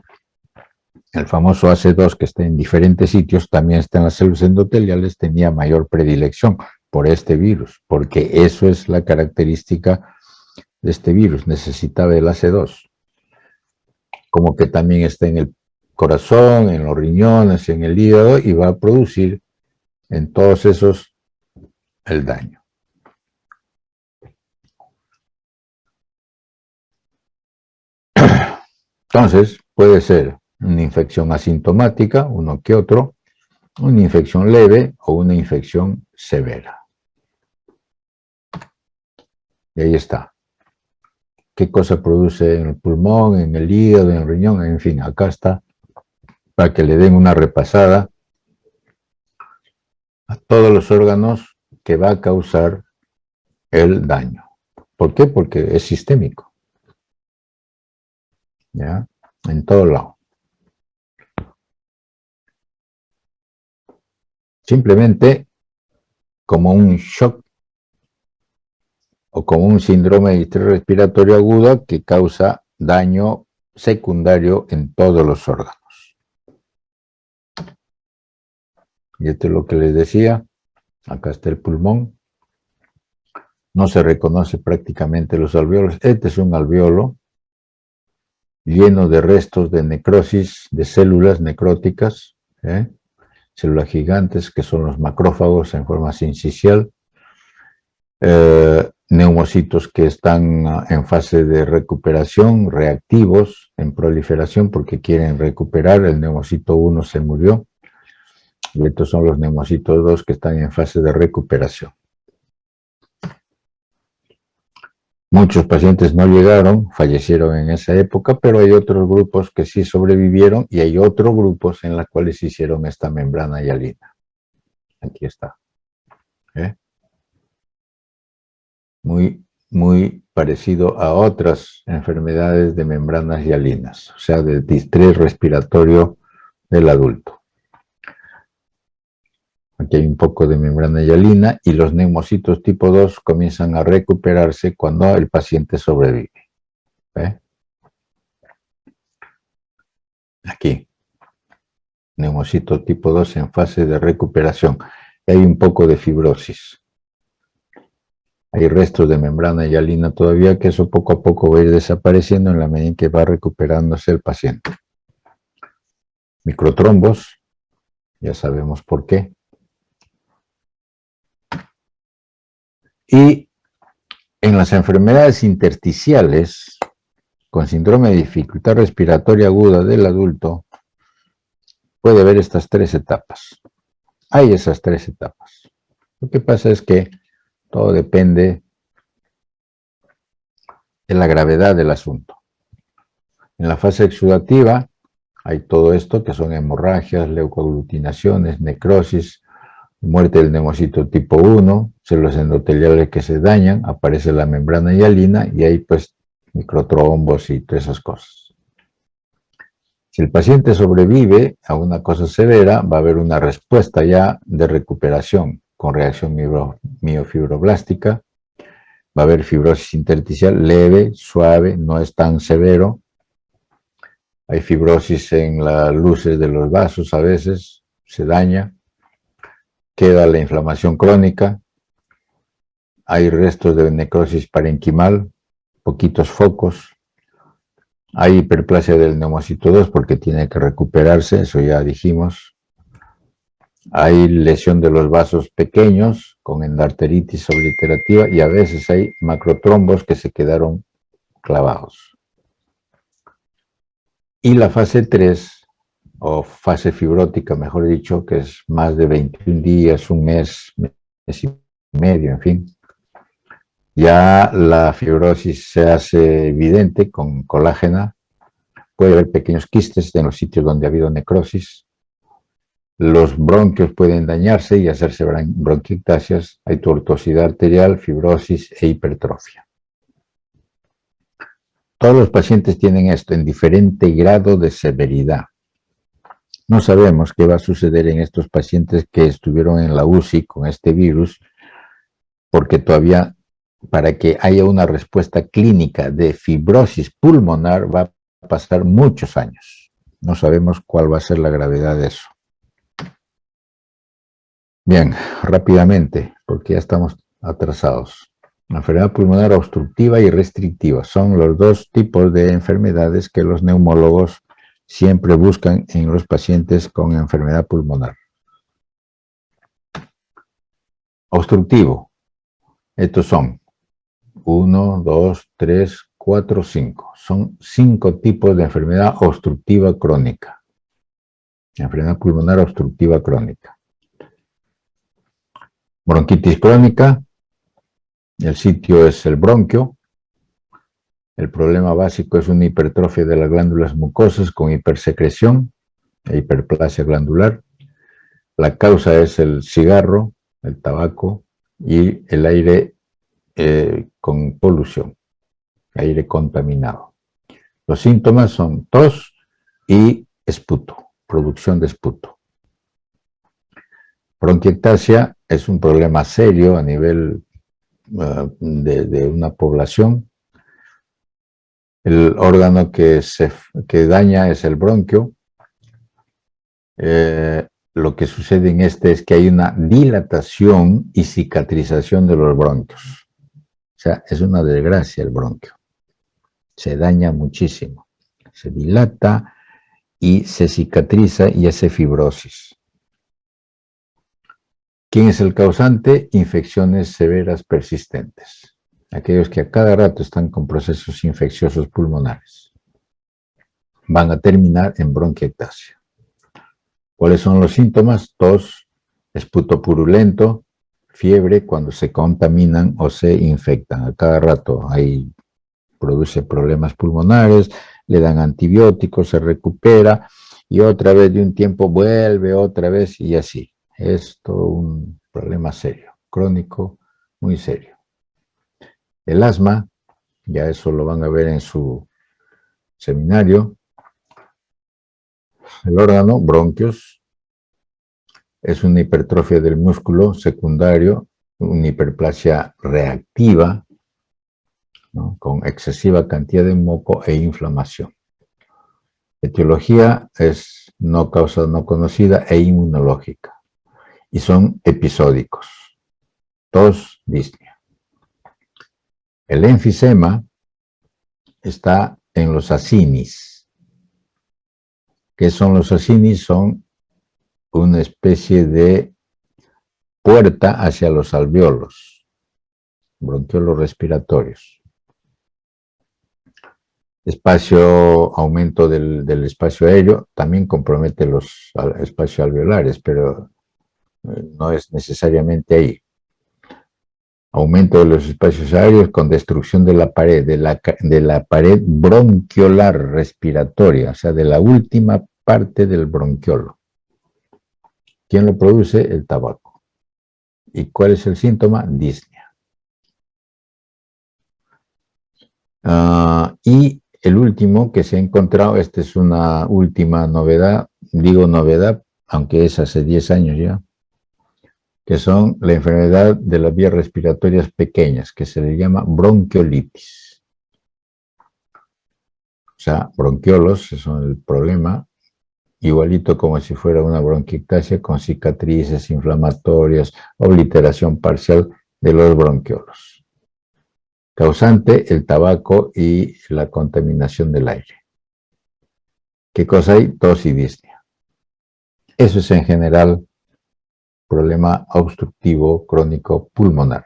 el famoso AC2 que está en diferentes sitios, también está en las células endoteliales, tenía mayor predilección por este virus, porque eso es la característica de este virus, necesitaba el AC2. Como que también está en el corazón, en los riñones, en el hígado, y va a producir en todos esos el daño. Entonces, puede ser una infección asintomática, uno que otro, una infección leve o una infección severa. Y ahí está. ¿Qué cosa produce en el pulmón, en el hígado, en el riñón? En fin, acá está, para que le den una repasada a todos los órganos que va a causar el daño. ¿Por qué? Porque es sistémico. ¿Ya? En todo lado. Simplemente como un shock o como un síndrome de distrés respiratorio agudo que causa daño secundario en todos los órganos. Y esto es lo que les decía. Acá está el pulmón. No se reconoce prácticamente los alvéolos. Este es un alvéolo lleno de restos de necrosis de células necróticas, células gigantes que son los macrófagos en forma sincicial, neumocitos que están en fase de recuperación, reactivos en proliferación porque quieren recuperar, el neumocito 1 se murió, y estos son los neumocitos 2 que están en fase de recuperación. Muchos pacientes no llegaron, fallecieron en esa época, pero hay otros grupos que sí sobrevivieron y hay otros grupos en los cuales hicieron esta membrana hialina. Aquí está. Muy parecido a otras enfermedades de membranas hialinas, o sea, de distrés respiratorio del adulto. Aquí hay un poco de membrana hialina y los neumocitos tipo 2 comienzan a recuperarse cuando el paciente sobrevive. Aquí. neumocito tipo 2 en fase de recuperación. Hay un poco de fibrosis. Hay restos de membrana hialina todavía, que eso poco a poco va a ir desapareciendo en la medida en que va recuperándose el paciente. Microtrombos, ya sabemos por qué. Y en las enfermedades intersticiales, con síndrome de dificultad respiratoria aguda del adulto, puede haber estas 3 etapas. Hay esas 3 etapas. Lo que pasa es que todo depende de la gravedad del asunto. En la fase exudativa hay todo esto, que son hemorragias, leucoaglutinaciones, necrosis, muerte del neumocito tipo 1, células endoteliales que se dañan, aparece la membrana hialina y hay pues microtrombos y todas esas cosas. Si el paciente sobrevive a una cosa severa, va a haber una respuesta ya de recuperación con reacción miofibroblástica, va a haber fibrosis intersticial leve, suave, no es tan severo. Hay fibrosis en las luces de los vasos, a veces se daña. Queda la inflamación crónica. Hay restos de necrosis parenquimal, poquitos focos. Hay hiperplasia del neumocito 2 porque tiene que recuperarse, eso ya dijimos. Hay lesión de los vasos pequeños con endarteritis obliterativa y a veces hay macrotrombos que se quedaron clavados. Y la fase 3, o fase fibrótica, mejor dicho, que es más de 21 días, un mes, mes y medio, en fin. Ya la fibrosis se hace evidente con colágena. Puede haber pequeños quistes en los sitios donde ha habido necrosis. Los bronquios pueden dañarse y hacerse bronquiectasias. Hay tortuosidad arterial, fibrosis e hipertrofia. Todos los pacientes tienen esto en diferente grado de severidad. No sabemos qué va a suceder en estos pacientes que estuvieron en la UCI con este virus, porque todavía, para que haya una respuesta clínica de fibrosis pulmonar, va a pasar muchos años. No sabemos cuál va a ser la gravedad de eso. Bien, rápidamente, porque ya estamos atrasados. La enfermedad pulmonar obstructiva y restrictiva son los 2 tipos de enfermedades que los neumólogos siempre buscan en los pacientes con enfermedad pulmonar. Obstructivo. Estos son 1, 2, 3, 4, 5. Son 5 tipos de enfermedad obstructiva crónica. Enfermedad pulmonar obstructiva crónica. Bronquitis crónica. El sitio es el bronquio. El problema básico es una hipertrofia de las glándulas mucosas con hipersecreción e hiperplasia glandular. La causa es el cigarro, el tabaco y el aire con polución, aire contaminado. Los síntomas son tos y esputo, producción de esputo. Bronquiectasia es un problema serio a nivel de una población. El órgano que daña es el bronquio. Lo que sucede en este es que hay una dilatación y cicatrización de los bronquios. O sea, es una desgracia el bronquio. Se daña muchísimo. Se dilata y se cicatriza y hace fibrosis. ¿Quién es el causante? Infecciones severas persistentes. Aquellos que a cada rato están con procesos infecciosos pulmonares. Van a terminar en bronquiectasia. ¿Cuáles son los síntomas? Tos, esputo purulento, fiebre cuando se contaminan o se infectan. A cada rato produce problemas pulmonares, le dan antibióticos, se recupera y otra vez de un tiempo vuelve otra vez y así. Es todo un problema serio, crónico, muy serio. El asma, ya eso lo van a ver en su seminario. El órgano, bronquios, es una hipertrofia del músculo secundario, una hiperplasia reactiva, ¿no? Con excesiva cantidad de moco e inflamación. Etiología es no causa no conocida e inmunológica. Y son episódicos. Tos, disnea. El enfisema está en los acinis. ¿Qué son los acinis? Son una especie de puerta hacia los alvéolos, bronquiolos respiratorios. Aumento del espacio aéreo también compromete los espacios alveolares, pero no es necesariamente ahí. Aumento de los espacios aéreos con destrucción de la pared, de la pared bronquiolar respiratoria, o sea, de la última parte del bronquiolo. ¿Quién lo produce? El tabaco. ¿Y cuál es el síntoma? Disnea. Y el último que se ha encontrado, esta es una última novedad, digo novedad, aunque es hace 10 años ya, que son la enfermedad de las vías respiratorias pequeñas, que se le llama bronquiolitis. O sea, bronquiolos son el problema, igualito como si fuera una bronquiectasia con cicatrices inflamatorias, obliteración parcial de los bronquiolos. Causante, el tabaco y la contaminación del aire. ¿Qué cosa hay? Tos y disnea. Eso es en general problema obstructivo crónico pulmonar.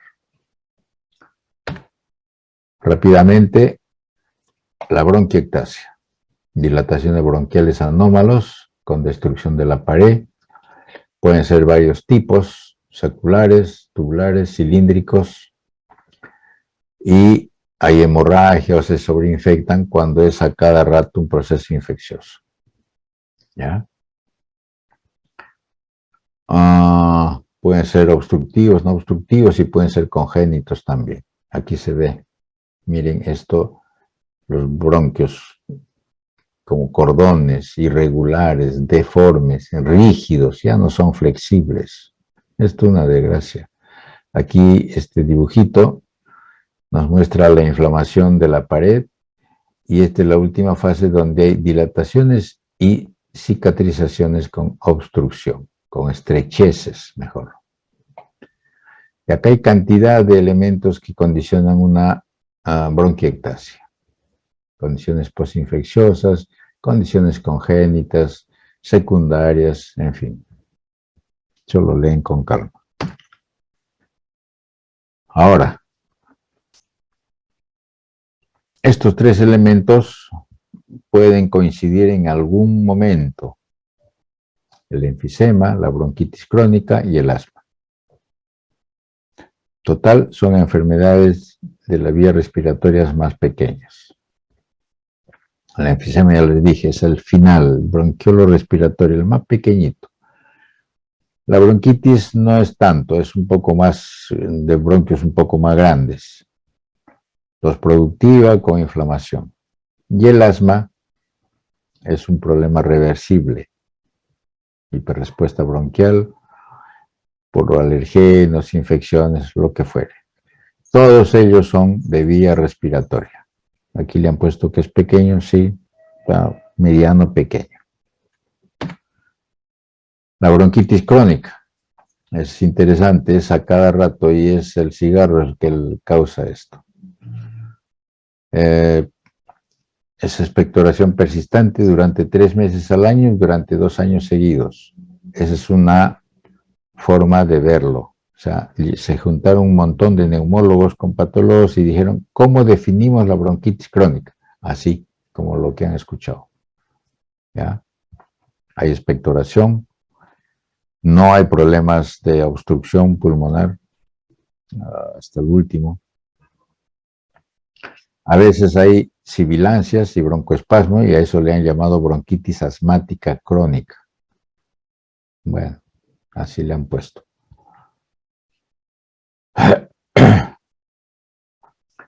Rápidamente, la bronquiectasia. Dilataciones bronquiales anómalos con destrucción de la pared. Pueden ser varios tipos, saculares, tubulares, cilíndricos. Y hay hemorragia o se sobreinfectan cuando es a cada rato un proceso infeccioso. ¿Ya? Pueden ser obstructivos, no obstructivos y pueden ser congénitos también. Aquí se ve, miren esto, los bronquios como cordones, irregulares, deformes, rígidos, ya no son flexibles. Esto es una desgracia. Aquí este dibujito nos muestra la inflamación de la pared y esta es la última fase donde hay dilataciones y cicatrizaciones con obstrucción, con estrecheces, mejor. Y acá hay cantidad de elementos que condicionan una bronquiectasia. Condiciones postinfecciosas, condiciones congénitas, secundarias, en fin. Solo leen con calma. Ahora, estos tres elementos pueden coincidir en algún momento. El enfisema, la bronquitis crónica y el asma. Total, son enfermedades de las vías respiratorias más pequeñas. El enfisema, ya les dije, es el final, el bronquiolo respiratorio, el más pequeñito. La bronquitis no es tanto, es un poco más, de bronquios un poco más grandes. Tos productiva con inflamación. Y el asma es un problema reversible. Hiperrespuesta bronquial, por alergenos, infecciones, lo que fuere. Todos ellos son de vía respiratoria. Aquí le han puesto que es pequeño, sí, mediano, pequeño. La bronquitis crónica es interesante, es a cada rato y es el cigarro el que causa esto. Es expectoración persistente durante 3 meses al año y durante 2 años seguidos. Esa es una forma de verlo. O sea, se juntaron un montón de neumólogos con patólogos y dijeron, ¿cómo definimos la bronquitis crónica? Así como lo que han escuchado. ¿Ya? Hay expectoración, no hay problemas de obstrucción pulmonar, hasta el último. A veces hay sibilancias y broncoespasmo y a eso le han llamado bronquitis asmática crónica. Bueno, así le han puesto.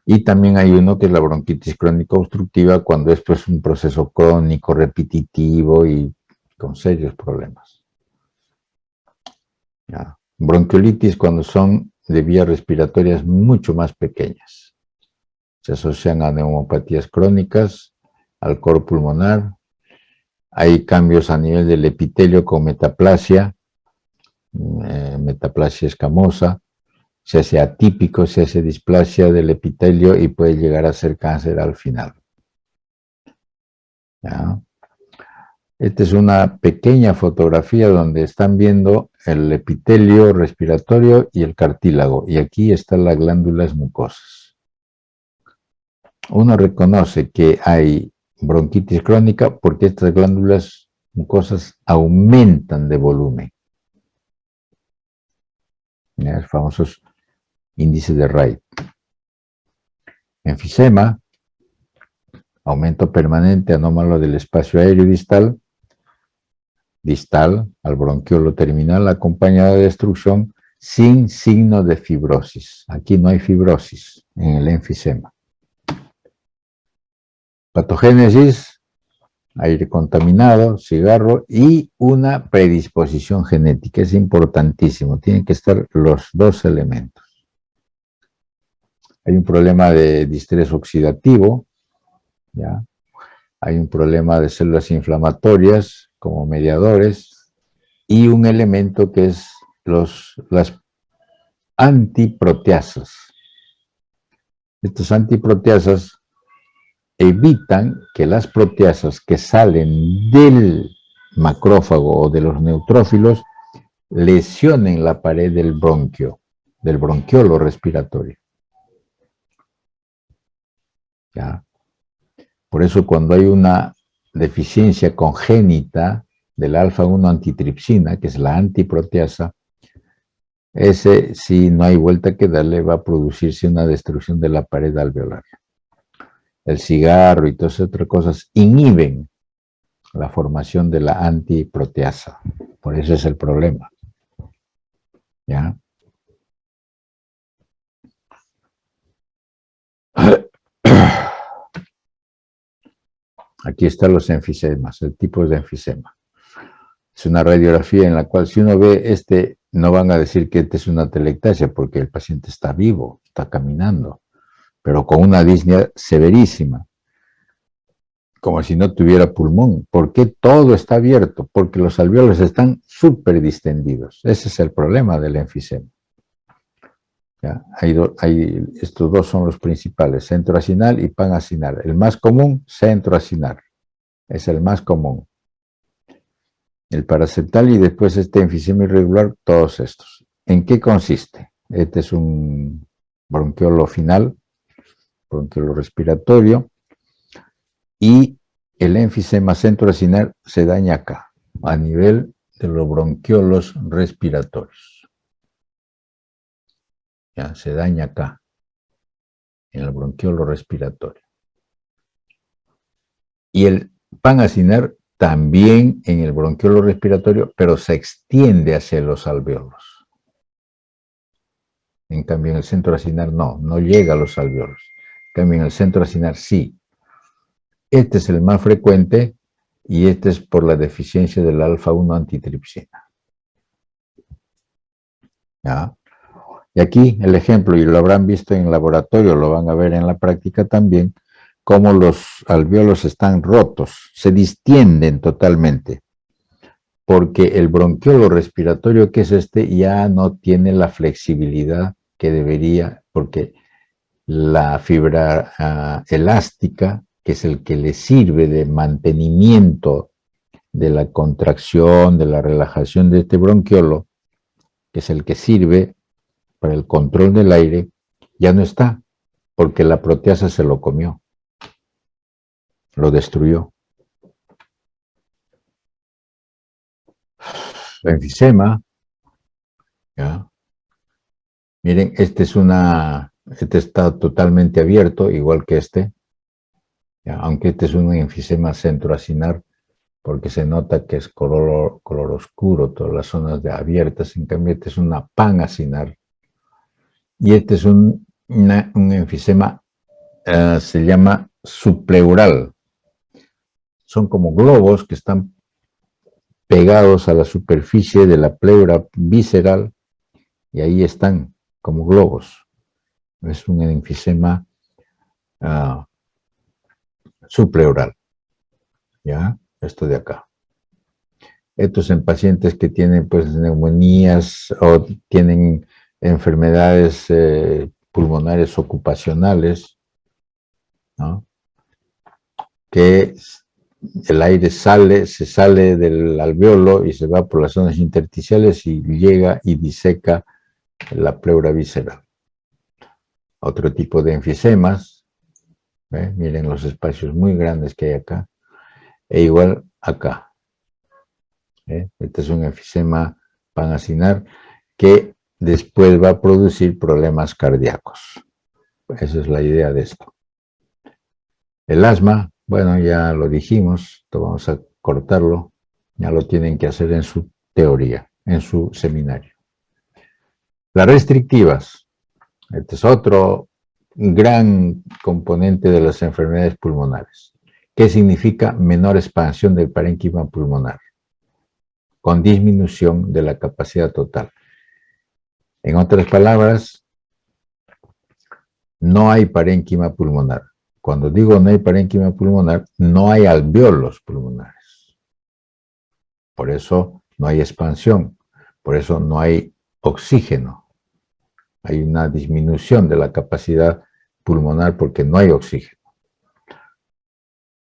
Y también hay uno que es la bronquitis crónica obstructiva cuando esto es un proceso crónico, repetitivo y con serios problemas. ¿Ya? Bronquiolitis cuando son de vías respiratorias mucho más pequeñas. Se asocian a neumopatías crónicas, al coro pulmonar, Hay cambios a nivel del epitelio con metaplasia escamosa, se hace atípico, se hace displasia del epitelio y puede llegar a ser cáncer al final. ¿Ya? Esta es una pequeña fotografía donde están viendo el epitelio respiratorio y el cartílago, y aquí están las glándulas mucosas. Uno reconoce que hay bronquitis crónica porque estas glándulas mucosas aumentan de volumen. ¿Ya? Los famosos índices de Wright. Enfisema, aumento permanente anómalo del espacio aéreo distal al bronquiolo terminal, acompañado de destrucción sin signo de fibrosis. Aquí no hay fibrosis en el enfisema. Patogénesis, aire contaminado, cigarro y una predisposición genética. Es importantísimo, tienen que estar los dos elementos. Hay un problema de distrés oxidativo, ¿ya? Hay un problema de células inflamatorias como mediadores y un elemento que es las antiproteasas. Estas antiproteasas evitan que las proteasas que salen del macrófago o de los neutrófilos lesionen la pared del bronquio, del bronquiolo respiratorio. ¿Ya? Por eso cuando hay una deficiencia congénita del alfa-1 antitripsina, que es la antiproteasa, ese, si no hay vuelta que darle, va a producirse una destrucción de la pared alveolar. El cigarro y todas otras cosas inhiben la formación de la antiproteasa. Por eso es el problema. ¿Ya? Aquí están los enfisemas, el tipo de enfisema. Es una radiografía en la cual si uno ve no van a decir que es una atelectasia porque el paciente está vivo, está caminando, pero con una disnea severísima, como si no tuviera pulmón. ¿Por qué todo está abierto? Porque los alvéolos están súper distendidos. Ese es el problema del enfisema. ¿Ya? Estos dos son los principales, centroacinal y panacinal. El más común, centroacinal, es el más común. El paraseptal y después este enfisema irregular, todos estos. ¿En qué consiste? Este es un bronquiolo final, bronquiolo respiratorio, y el enfisema centroacinal se daña acá, a nivel de los bronquiolos respiratorios. ¿Ya? Se daña acá, en el bronquiolo respiratorio. Y el panacinar también en el bronquiolo respiratorio, pero se extiende hacia los alvéolos. En cambio, en el centro acinar no llega a los alvéolos. En cambio, en el centro acinar sí. Este es el más frecuente y este es por la deficiencia del alfa-1 antitripsina. ¿Ya? Y aquí el ejemplo, y lo habrán visto en el laboratorio, lo van a ver en la práctica también, cómo los alvéolos están rotos, se distienden totalmente, porque el bronquiolo respiratorio, que es ya no tiene la flexibilidad que debería, porque la fibra elástica, que es el que le sirve de mantenimiento de la contracción, de la relajación de este bronquiolo, que es el que sirve para el control del aire, ya no está, porque la proteasa se lo comió, lo destruyó. Enfisema, ¿ya? Miren, este está totalmente abierto, igual que ¿ya? Aunque este es un enfisema centroacinar, porque se nota que es color oscuro, todas las zonas abiertas, en cambio este es una panacinar. Y este es un enfisema, se llama subpleural. Son como globos que están pegados a la superficie de la pleura visceral y ahí están como globos. Es un enfisema subpleural. ¿Ya? esto de acá. Estos en pacientes que tienen pues neumonías o tienen enfermedades pulmonares ocupacionales, ¿no? Que el aire se sale del alveolo y se va por las zonas intersticiales y llega y diseca la pleura visceral. Otro tipo de enfisemas, miren los espacios muy grandes que hay acá, e igual acá. Este es un enfisema panacinar que después va a producir problemas cardíacos. Esa es la idea de esto. El asma, bueno, ya lo dijimos, esto vamos a cortarlo, ya lo tienen que hacer en su teoría, en su seminario. Las restrictivas, este es otro gran componente de las enfermedades pulmonares. ¿Qué significa menor expansión del parénquima pulmonar? Con disminución de la capacidad total. En otras palabras, no hay parénquima pulmonar. Cuando digo no hay parénquima pulmonar, no hay alvéolos pulmonares. Por eso no hay expansión, por eso no hay oxígeno. Hay una disminución de la capacidad pulmonar porque no hay oxígeno.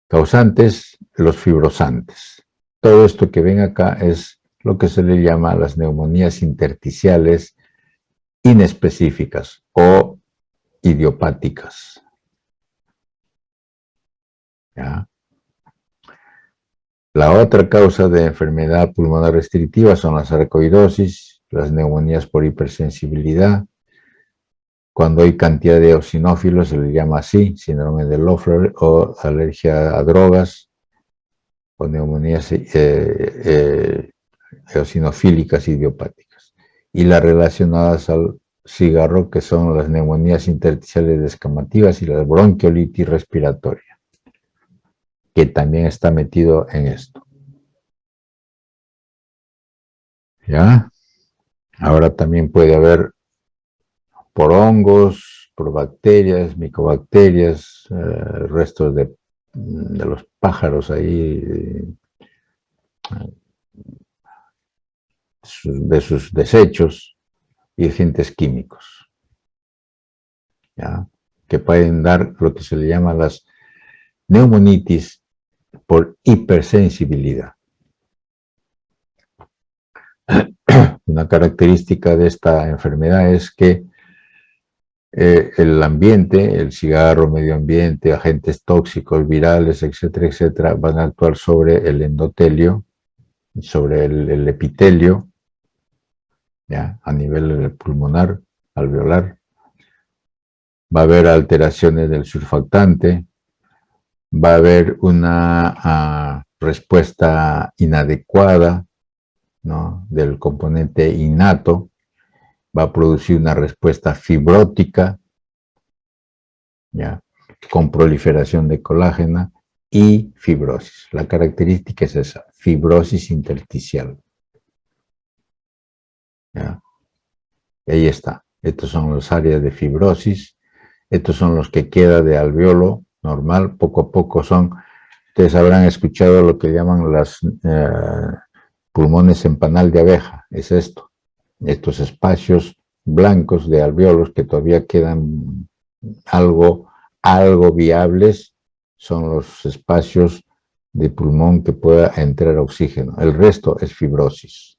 Causantes, los fibrosantes. Todo esto que ven acá es lo que se le llama las neumonías intersticiales inespecíficas o idiopáticas. ¿Ya? La otra causa de enfermedad pulmonar restrictiva son las sarcoidosis, las neumonías por hipersensibilidad. Cuando hay cantidad de eosinófilos se le llama así, síndrome de Loeffler o alergia a drogas o neumonías eosinofílicas idiopáticas. Y las relacionadas al cigarro, que son las neumonías intersticiales descamativas y la bronquiolitis respiratoria, que también está metido en esto. ¿Ya? Ahora también puede haber por hongos, por bacterias, micobacterias, restos de los pájaros ahí, de sus desechos y agentes químicos, ¿ya? Que pueden dar lo que se le llama las neumonitis por hipersensibilidad. Una característica de esta enfermedad es que el ambiente, el cigarro, medio ambiente, agentes tóxicos, virales, etcétera, etcétera, van a actuar sobre el endotelio, sobre el epitelio, ¿ya? A nivel pulmonar, alveolar. Va a haber alteraciones del surfactante, va a haber una respuesta inadecuada, ¿no? Del componente innato, va a producir una respuesta fibrótica, ¿ya? Con proliferación de colágeno y fibrosis. La característica es esa, fibrosis intersticial. ¿Ya? Ahí está. Estos son las áreas de fibrosis. Estos son los que queda de alveolo normal. Poco a poco son, ustedes habrán escuchado lo que llaman las pulmones en panal de abeja. Es esto. Estos espacios blancos de alveolos que todavía quedan algo viables son los espacios de pulmón que pueda entrar oxígeno. El resto es fibrosis.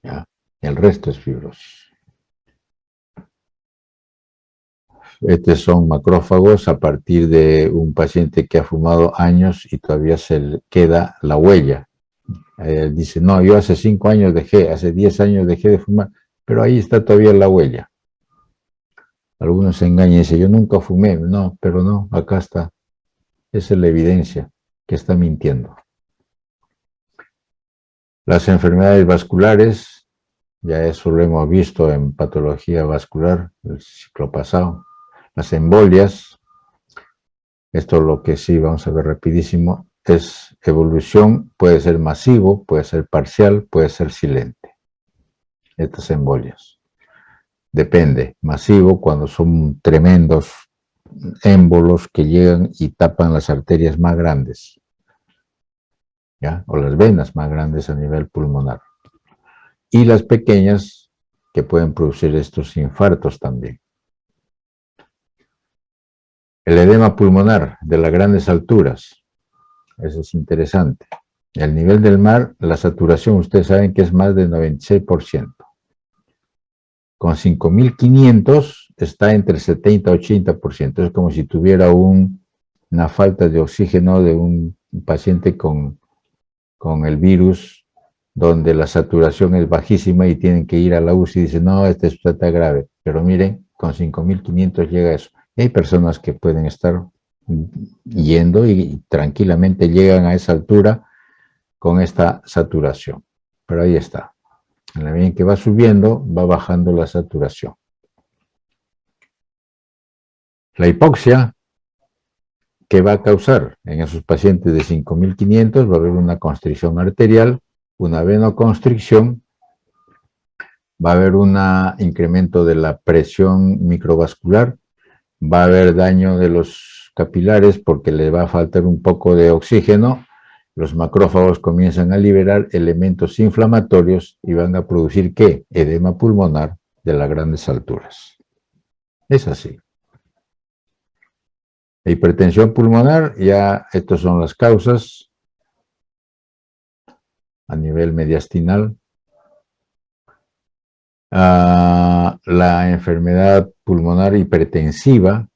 ¿Ya? El resto es fibrosis. Estos son macrófagos a partir de un paciente que ha fumado años y todavía se le queda la huella. Dice, no, yo hace 5 años dejé, hace 10 años dejé de fumar, pero ahí está todavía la huella. Algunos se engañan y dicen, yo nunca fumé. No, pero no, acá está. Esa es la evidencia que está mintiendo. Las enfermedades vasculares, ya eso lo hemos visto en patología vascular el ciclo pasado. Las embolias, esto es lo que sí vamos a ver rapidísimo, es evolución, puede ser masivo, puede ser parcial, puede ser silente. Estas embolias. Depende, masivo cuando son tremendos émbolos que llegan y tapan las arterias más grandes. ¿ya? O las venas más grandes a nivel pulmonar. Y las pequeñas que pueden producir estos infartos también. El edema pulmonar de las grandes alturas, eso es interesante. El nivel del mar, la saturación, ustedes saben que es más del 96%. Con 5.500 está entre 70 y 80%. Es como si tuviera una falta de oxígeno de un paciente con el virus, donde la saturación es bajísima y tienen que ir a la UCI y dicen, no, este está grave. Pero miren, con 5.500 llega eso. Y hay personas que pueden estar yendo y tranquilamente llegan a esa altura con esta saturación. Pero ahí está. En la medida que va subiendo, va bajando la saturación. La hipoxia, ¿qué va a causar? En esos pacientes de 5.500 va a haber una constricción arterial, una venoconstricción, va a haber un incremento de la presión microvascular, va a haber daño de los capilares porque le va a faltar un poco de oxígeno, los macrófagos comienzan a liberar elementos inflamatorios y van a producir, ¿qué? Edema pulmonar de las grandes alturas. Es así. La hipertensión pulmonar, ya estas son las causas a nivel mediastinal. La enfermedad pulmonar hipertensiva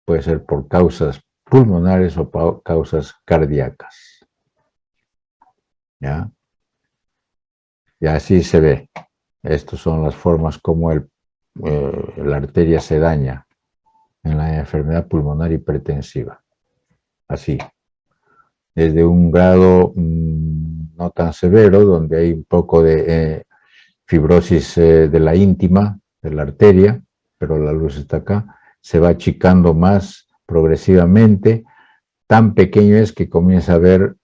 puede ser por causas pulmonares o causas cardíacas. ¿Ya? Y así se ve. Estas son las formas como la arteria se daña en la enfermedad pulmonar hipertensiva. Así. Desde un grado no tan severo, donde hay un poco de fibrosis de la íntima, de la arteria, pero la luz está acá, se va achicando más progresivamente, tan pequeño es que comienza a haber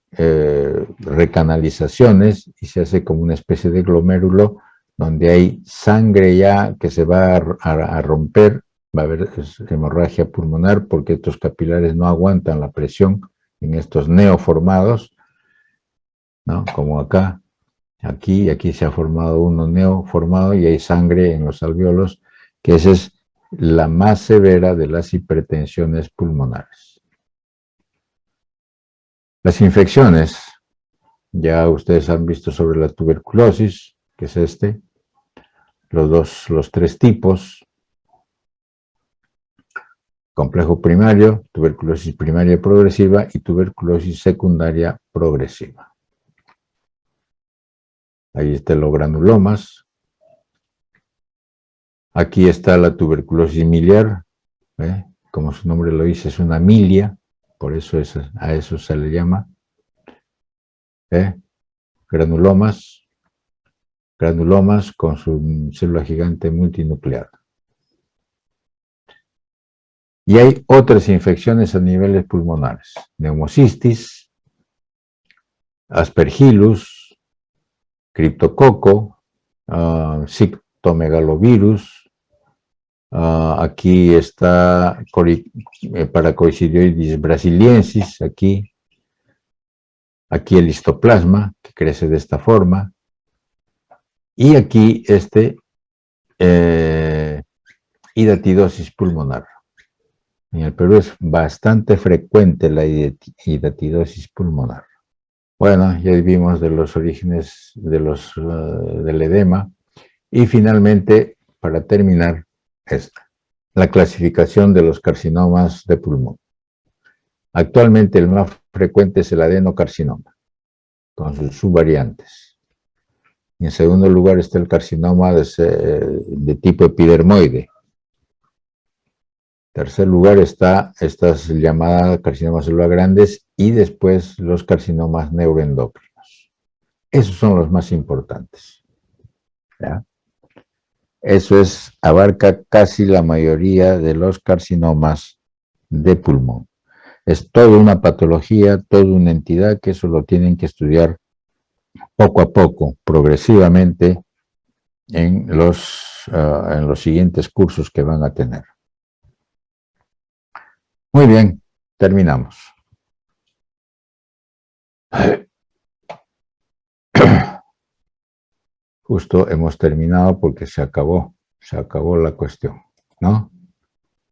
recanalizaciones y se hace como una especie de glomérulo donde hay sangre ya que se va a romper, va a haber hemorragia pulmonar porque estos capilares no aguantan la presión en estos neoformados, ¿no? Como acá, aquí se ha formado uno neoformado y hay sangre en los alvéolos, que esa es la más severa de las hipertensiones pulmonares. Las infecciones, ya ustedes han visto sobre la tuberculosis, que es los tres tipos: complejo primario, tuberculosis primaria progresiva y tuberculosis secundaria progresiva. Ahí están los granulomas. Aquí está la tuberculosis miliar, como su nombre lo dice, es una milia, por eso a eso se le llama. Granulomas con su célula gigante multinuclear. Y hay otras infecciones a niveles pulmonares: neumocistis, aspergillus, criptococo, cytomegalovirus, aquí está Paracoicidioides brasiliensis, aquí el histoplasma, que crece de esta forma, y aquí hidatidosis pulmonar. En el Perú es bastante frecuente la hidatidosis pulmonar. Bueno, ya vimos de los orígenes del edema. Y finalmente, para terminar, la clasificación de los carcinomas de pulmón. Actualmente el más frecuente es el adenocarcinoma, con sus subvariantes. Y en segundo lugar está el carcinoma de tipo epidermoide. En tercer lugar está estas llamadas carcinomas celular grandes y después los carcinomas neuroendocrinos. Esos son los más importantes. ¿Ya? Eso abarca casi la mayoría de los carcinomas de pulmón. Es toda una patología, toda una entidad que eso lo tienen que estudiar poco a poco, progresivamente, en los siguientes cursos que van a tener. Muy bien, terminamos. justo hemos terminado porque se acabó la cuestión, ¿no?